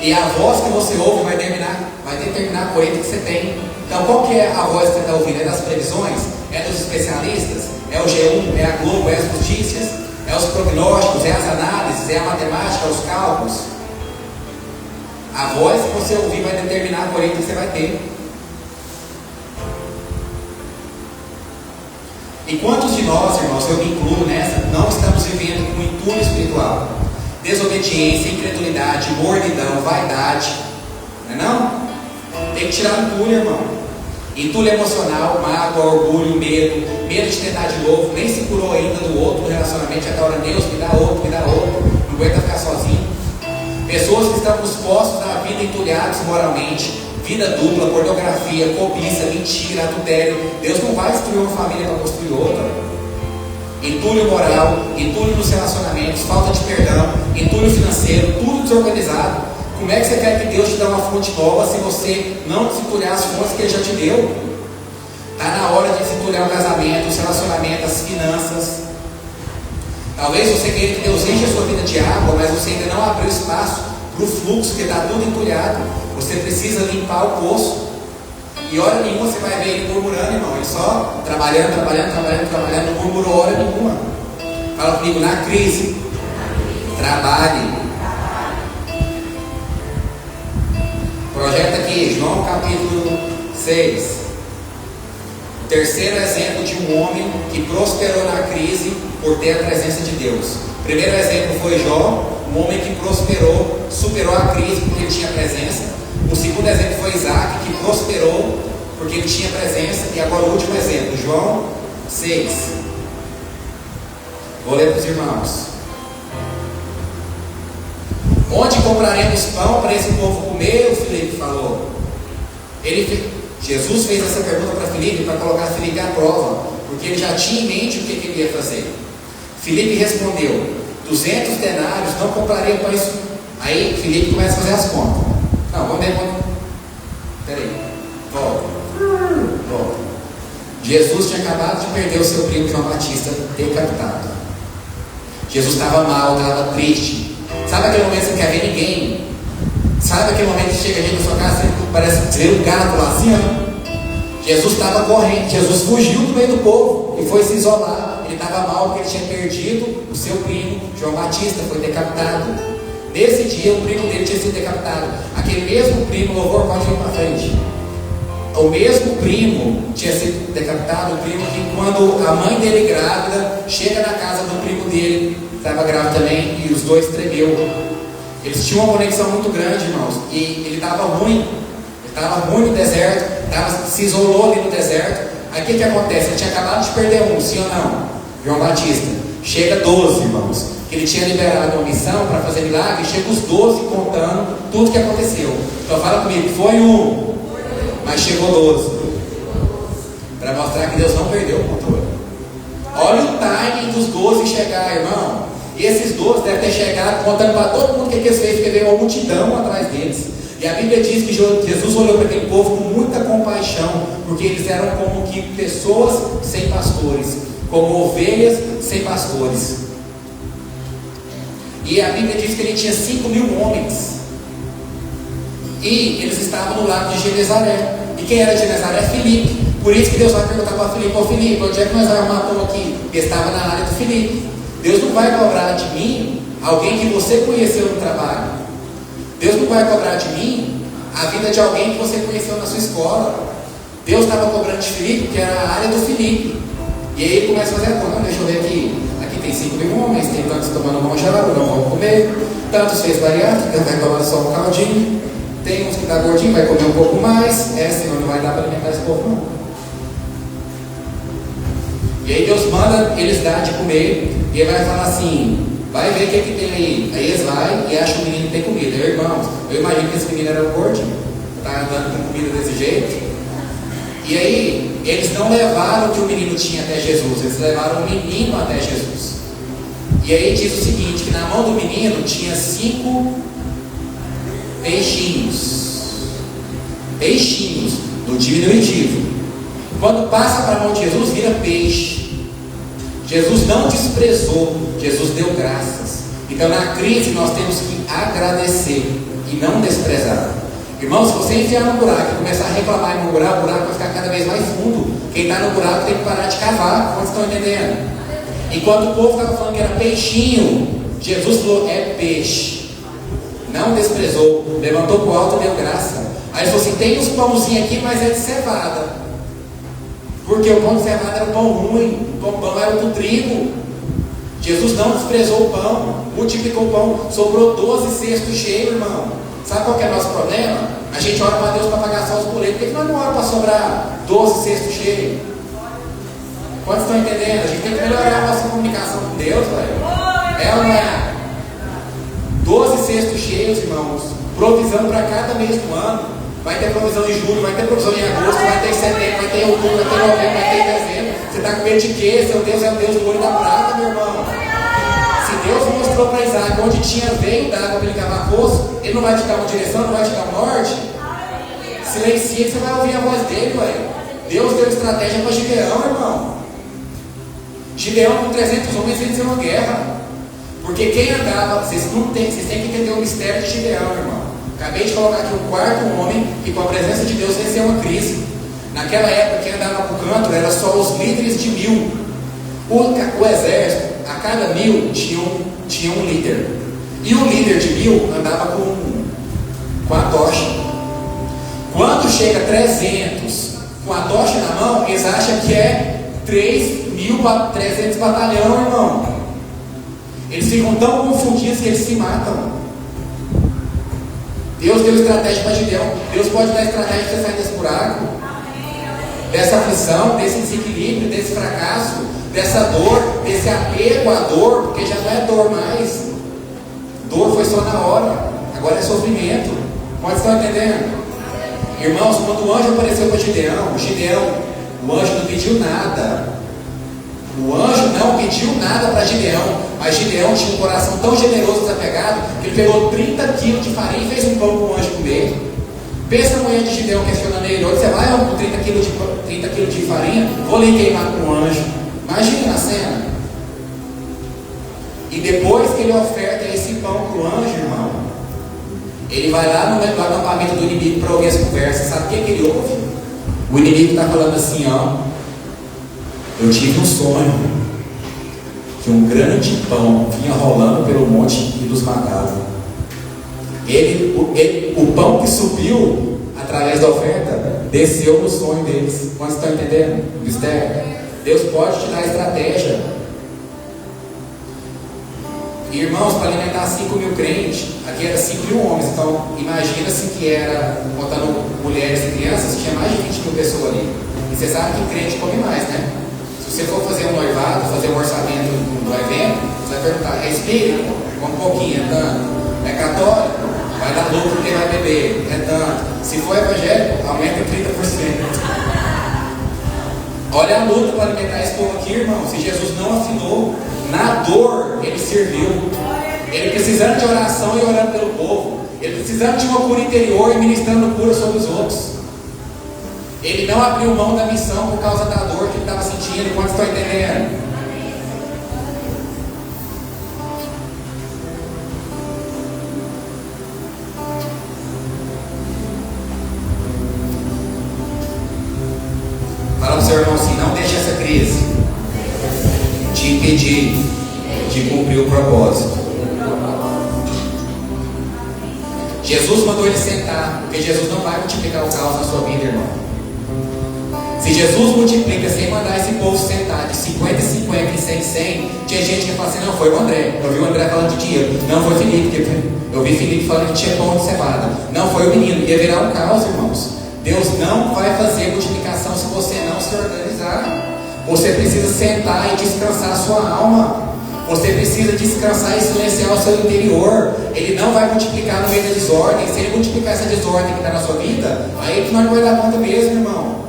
E a voz que você ouve vai determinar a colheita que você tem. Então, qual que é a voz que você está ouvindo? É das previsões? É dos especialistas? É o G1? É a Globo? É as notícias? É os prognósticos? É as análises? É a matemática? É os cálculos? A voz que você ouvir vai determinar a colheita que você vai ter. E quantos de nós, irmãos, eu me incluo nessa, não estamos vivendo com entulho espiritual? Desobediência, incredulidade, mordidão, vaidade, não é não? Tem que tirar o entulho, irmão. Entulho emocional, mágoa, orgulho, medo de tentar de novo, nem se curou ainda do outro relacionamento, já está orando: Deus, me dá outro, não aguenta ficar sozinho. Pessoas que estão nos postos da vida entulhados moralmente, vida dupla, pornografia, cobiça, mentira, adultério. Deus não vai destruir uma família para construir outra. Entulho moral, entulho nos relacionamentos, falta de perdão, entulho financeiro, tudo desorganizado. Como é que você quer que Deus te dê uma fonte nova se você não desentulhar as fontes que Ele já te deu? Está na hora de desentulhar o casamento, os relacionamentos, as finanças. Talvez você queira que Deus enche a sua vida de água, mas você ainda não abriu espaço para o fluxo, que está tudo entulhado. Você precisa limpar o poço. E hora nenhuma você vai ver ele murmurando, irmão. Ele só trabalhando, não murmurou hora nenhuma. Fala comigo, na crise, trabalhe. Projeta aqui, João capítulo 6. O terceiro exemplo de um homem que prosperou na crise por ter a presença de Deus. O primeiro exemplo foi Jó, um homem que prosperou, superou a crise porque ele tinha presença. O segundo exemplo foi Isaac, que prosperou porque ele tinha presença. E agora o último exemplo, João 6. Vou ler para os irmãos. Onde compraremos pão para esse povo comer? O Filipe falou. Jesus fez essa pergunta para Filipe, para colocar Filipe à prova, porque ele já tinha em mente o que ele ia fazer. Filipe respondeu: 200 denários não comprarei para isso. Aí Filipe começa a fazer as contas. Não, vamos ver. Peraí, volta. Jesus tinha acabado de perder o seu primo João Batista decapitado. Jesus estava mal, estava triste. Sabe aquele momento que você não quer ver ninguém? Sabe aquele momento que chega gente na sua casa e parece que você vê um gato lá assim, ó? Jesus estava correndo, Jesus fugiu do meio do povo e foi se isolar. Ele estava mal porque ele tinha perdido o seu primo João Batista, foi decapitado. Nesse dia o primo dele tinha sido decapitado. Aquele mesmo primo, louvor, pode ir para frente. O mesmo primo tinha sido decapitado, o primo que quando a mãe dele grávida chega na casa do primo dele, estava grávida também, e os dois tremeu. Eles tinham uma conexão muito grande, irmãos, e ele estava ruim no deserto, se isolou ali no deserto. Aí o que acontece? Ele tinha acabado de perder um, sim ou não? João Batista. Chega 12, irmãos, que ele tinha liberado uma missão para fazer milagre, chega os 12 contando tudo que aconteceu. Então fala comigo, foi um, mas chegou 12, para mostrar que Deus não perdeu o controle. Olha o timing dos 12 chegar, irmão. E esses 12 devem ter chegado contando para todo mundo o que eles fez, porque veio uma multidão atrás deles. E a Bíblia diz que Jesus olhou para aquele povo com muita compaixão, porque eles eram como que pessoas sem pastores, como ovelhas sem pastores. E a Bíblia diz que ele tinha 5.000 homens. E eles estavam no lago de Genezaré. E quem era Genezaré? Filipe. Por isso que Deus vai perguntar para Filipe: ô Filipe, onde é que nós vamos arrumar pão aqui? Porque estava na área do Filipe. Deus não vai cobrar de mim alguém que você conheceu no trabalho. Deus não vai cobrar de mim a vida de alguém que você conheceu na sua escola. Deus estava cobrando de Filipe, que era a área do Filipe. E aí ele começa a fazer a conta. Deixa eu ver aqui. Aqui tem 5.000 homens, tem tantos tomando mão gelada, não vão comer. Tantos fez bariátrica, vai tomar só um caldinho. Tem uns que está gordinho, vai comer um pouco mais. Senhor, não vai dar para alimentar esse povo não. E aí Deus manda eles dar de comer. E ele vai falar assim: vai ver o que tem aí. Aí eles vão e acham que o menino tem comida. Irmãos, eu imagino que esse menino era gordinho, está andando com comida desse jeito. E aí eles não levaram o que o menino tinha até Jesus, eles levaram o menino até Jesus. E aí diz o seguinte: que na mão do menino tinha 5 peixinhos, no diminutivo. Quando passa para a mão de Jesus, vira peixe. Jesus não desprezou, Jesus deu graças. Então na crise nós temos que agradecer e não desprezar. Irmão, se você enfiar no buraco e começar a reclamar e murmurar, o buraco vai ficar cada vez mais fundo. Quem está no buraco tem que parar de cavar. Quantos estão entendendo? Enquanto o povo estava falando que era peixinho, Jesus falou: é peixe. Não desprezou, levantou para o alto e deu graça. Aí ele falou assim: tem uns pãozinhos aqui, mas é de cevada. Porque o pão de cevada era o pão ruim, o pão era do trigo. Jesus não desprezou o pão, multiplicou o pão, sobrou 12 cestos cheios, irmão. Sabe qual que é o nosso problema? A gente ora para Deus para pagar só os boletos. Por que nós não oramos para sobrar 12 cestos cheios? Quantos estão entendendo? A gente tem que melhorar a nossa comunicação com Deus, velho. É ou não é? 12 cestos cheios, irmãos. Provisão para cada mês do ano. Vai ter provisão em julho, vai ter provisão em agosto, vai ter em setembro, vai ter em outubro, vai ter em novembro, vai ter em dezembro. Você está com medo de quê? Seu Deus é o Deus do ouro e da prata, meu irmão. Se Deus mostrou para Isaac onde tinha veio d'água para ele cavar poço, ele não vai te dar uma direção, não vai te dar um norte. Silencia que você vai ouvir a voz dele, ué. Deus deu estratégia para Gideão, irmão. Gideão com 300 homens venceu uma guerra. Porque quem andava, vocês têm que entender o mistério de Gideão, irmão. Acabei de colocar aqui o quarto homem que com a presença de Deus venceu uma crise. Naquela época quem andava para o canto era só os líderes de 1.000. O exército, a cada 1.000 tinha um líder. E o líder de 1.000 andava com a tocha. Quando chega 300 com a tocha na mão, eles acham que é 3.300 batalhão, irmão. Eles ficam tão confundidos que eles se matam. Deus deu estratégia para Gideão. Deus pode dar estratégia para você sair desse buraco, dessa aflição, desse desequilíbrio, desse fracasso, dessa dor, desse apego à dor, porque já não é dor mais. Dor foi só na hora, agora é sofrimento. Pode estar entendendo? Irmãos, quando o anjo apareceu para Gideão, o anjo não pediu nada. O anjo não pediu nada para Gideão, mas Gideão tinha um coração tão generoso e desapegado que ele pegou 30 quilos de farinha e fez um pão para o anjo comer. Pensa a mulher de Gideão questionando ele: onde você vai com 30 quilos de farinha? Vou lhe queimar com o anjo. Imagina a cena. E depois que ele oferta esse pão para o anjo, irmão, ele vai lá no acampamento do inimigo para ouvir as conversas. Sabe o que ele ouve? O inimigo está falando assim: ó, eu tive um sonho que um grande pão vinha rolando pelo monte e nos matava. O pão que subiu através da oferta desceu no sonho deles. Quantos estão entendendo o mistério? Deus pode te dar estratégia. Irmãos, para alimentar 5.000 crentes, aqui era 5.000 homens. Então imagina-se que era, contando mulheres e crianças, tinha mais de 20.000 pessoas ali. E você sabe que crente come mais, né? Se você for fazer um noivado, fazer um orçamento do evento, você vai perguntar: é espírita? Um pouquinho, é tanto. É católico? Vai dar lucro porque vai beber, é tanto. Se for evangélico, aumenta 30%. Olha a luta para alimentar esse povo aqui, irmão. Se Jesus não afinou, na dor ele serviu. Ele precisando de oração e orando pelo povo. Ele precisando de uma cura interior e ministrando cura sobre os outros. Ele não abriu mão da missão por causa da dor que ele estava sentindo. Quantos estão entendendo? não deixe essa crise te impedir de cumprir o propósito. Jesus mandou ele sentar, porque Jesus não vai multiplicar o caos na sua vida, irmão. Se Jesus multiplica sem mandar esse povo sentar de 50 em 50, em 100 em 100, tinha gente que fala assim: não, foi o André. Eu vi o André falando de dinheiro. Não, foi o Felipe. Eu vi Felipe falando que tinha pão de cevada. Não, foi o menino. Ia virar um caos, irmãos. Deus não vai fazer multiplicação se você não se organizar. Você precisa sentar e descansar a sua alma. Você precisa descansar e silenciar o seu interior. Ele não vai multiplicar no meio da desordem. Se ele multiplicar essa desordem que está na sua vida, aí é que nós não vai dar conta mesmo, irmão.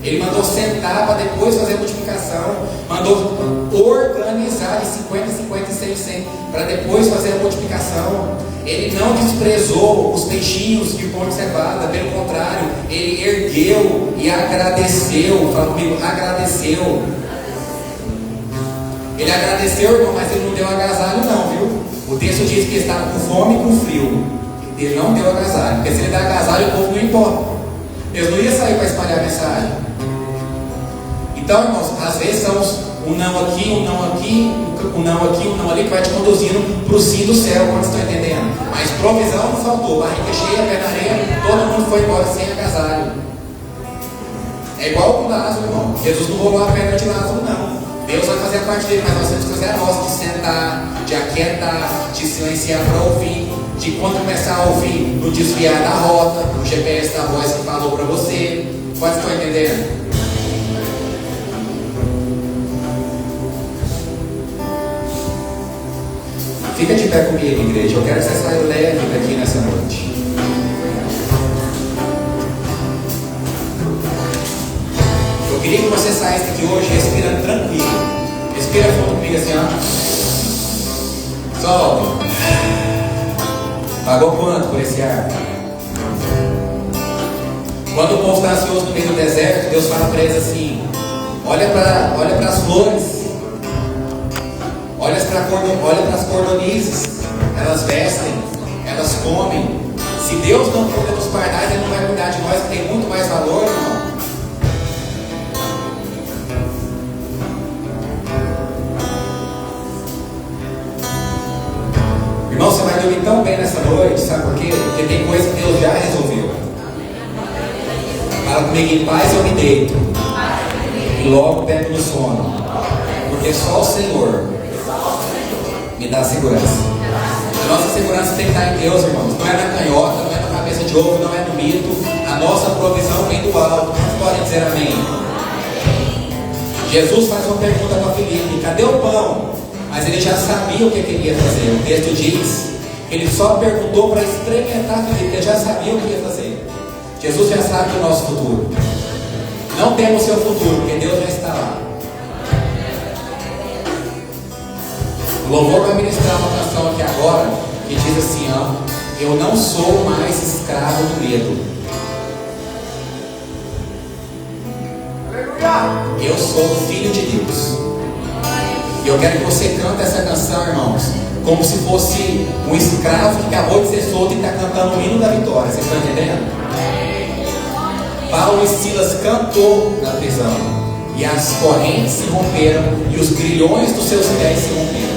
Ele mandou sentar para depois fazer a multiplicação. Mandou organizar de 50, 50, 100, 100 para depois fazer a multiplicação. Ele não desprezou os peixinhos de pão de cevada. Pelo contrário, ele ergueu e agradeceu. Fala comigo, agradeceu. Ele agradeceu, irmão, mas ele não deu agasalho não, viu? O texto diz que ele estava com fome e com frio. Ele não deu agasalho, porque se ele dá agasalho, o povo não importa. Deus não ia sair para espalhar a mensagem. Então, irmãos, às vezes são um não aqui, um não aqui, um não aqui, um não ali, que vai te conduzindo para o sim do céu, quando estão entendendo. Mas provisão não faltou, barriga cheia, pé na areia, todo mundo foi embora sem agasalho. É igual com Lázaro, irmão. Jesus não rolou a perna de Lázaro, não. Deus vai fazer a parte dele, mas nós temos que fazer a nossa, de sentar, de aquietar, de silenciar para ouvir, de quando começar a ouvir, não desviar da rota, o GPS da voz que falou para você. Quase estão entendendo? Fica de pé comigo, igreja. Eu quero que você saia leve daqui nessa noite. Eu queria que você saísse daqui hoje respirando tranquilo. Respira fundo comigo assim, ó. Solta. Pagou quanto por esse ar? Quando o povo está ansioso no meio do deserto, Deus fala para eles assim: olha para as flores. Olha para as cordonizes. Elas vestem, elas comem. Se Deus não cuida dos pardais, Ele não vai cuidar de nós, que tem muito mais valor, irmão. Irmão, você vai dormir tão bem nessa noite, sabe por quê? Porque tem coisa que Deus já resolveu. Fala comigo, em paz eu me deito e logo pego no sono, porque só o Senhor me dá segurança. A nossa segurança tem que estar em Deus, irmãos. Não é na canhota, não é na cabeça de ovo, não é no mito. A nossa provisão vem do alto. Vocês podem dizer amém? Jesus faz uma pergunta para Filipe: cadê o pão? Mas ele já sabia o que queria fazer. O texto diz que ele só perguntou para experimentar Filipe, porque ele já sabia o que ia fazer. Jesus já sabe do nosso futuro. Não temos o seu futuro, porque Deus já está lá. O louvor vai ministrar uma canção aqui agora que diz assim, ó: eu não sou mais escravo do medo. Eu sou filho de Deus. E eu quero que você cante essa canção, irmãos, como se fosse um escravo que acabou de ser solto e está cantando o hino da vitória. Vocês estão entendendo? Paulo e Silas cantou na prisão, e as correntes se romperam e os grilhões dos seus pés se romperam.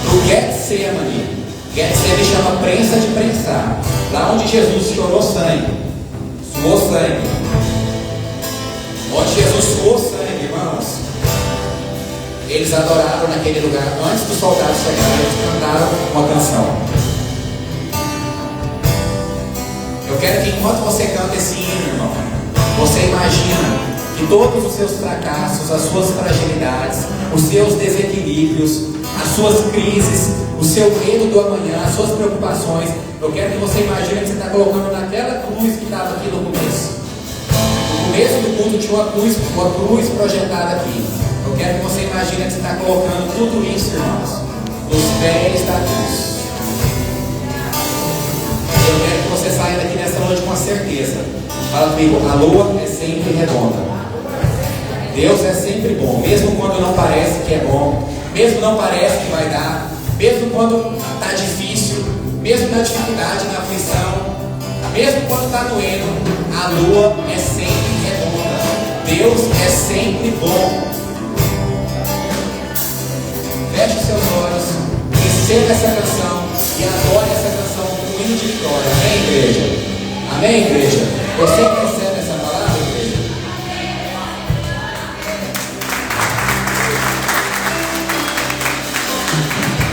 No Getsemane, Getsemane chama prensa de prensar, lá onde Jesus chorou sangue, suou sangue. Onde Jesus suou sangue, irmãos, eles adoraram naquele lugar. Antes dos soldados chegarem, eles cantaram uma canção. Eu quero que enquanto você canta esse hino, irmão, você imagina que todos os seus fracassos, as suas fragilidades, os seus desequilíbrios, as suas crises, o seu medo do amanhã, as suas preocupações, eu quero que você imagine que você está colocando naquela cruz que estava aqui no começo. No começo do culto tinha uma cruz projetada aqui. Eu quero que você imagine que você está colocando tudo isso, irmãos, nos pés da cruz. Eu quero que você saia daqui nessa noite com a certeza. Fala comigo, a lua é sempre redonda. Deus é sempre bom, mesmo quando não parece que é bom, mesmo não parece que vai dar, mesmo quando está difícil, mesmo na dificuldade, na aflição, mesmo quando está doendo, a lua é sempre Deus é sempre bom. Feche seus olhos, receba essa canção e adore essa canção com um hino de vitória. Amém, igreja? Amém, igreja? Você que recebe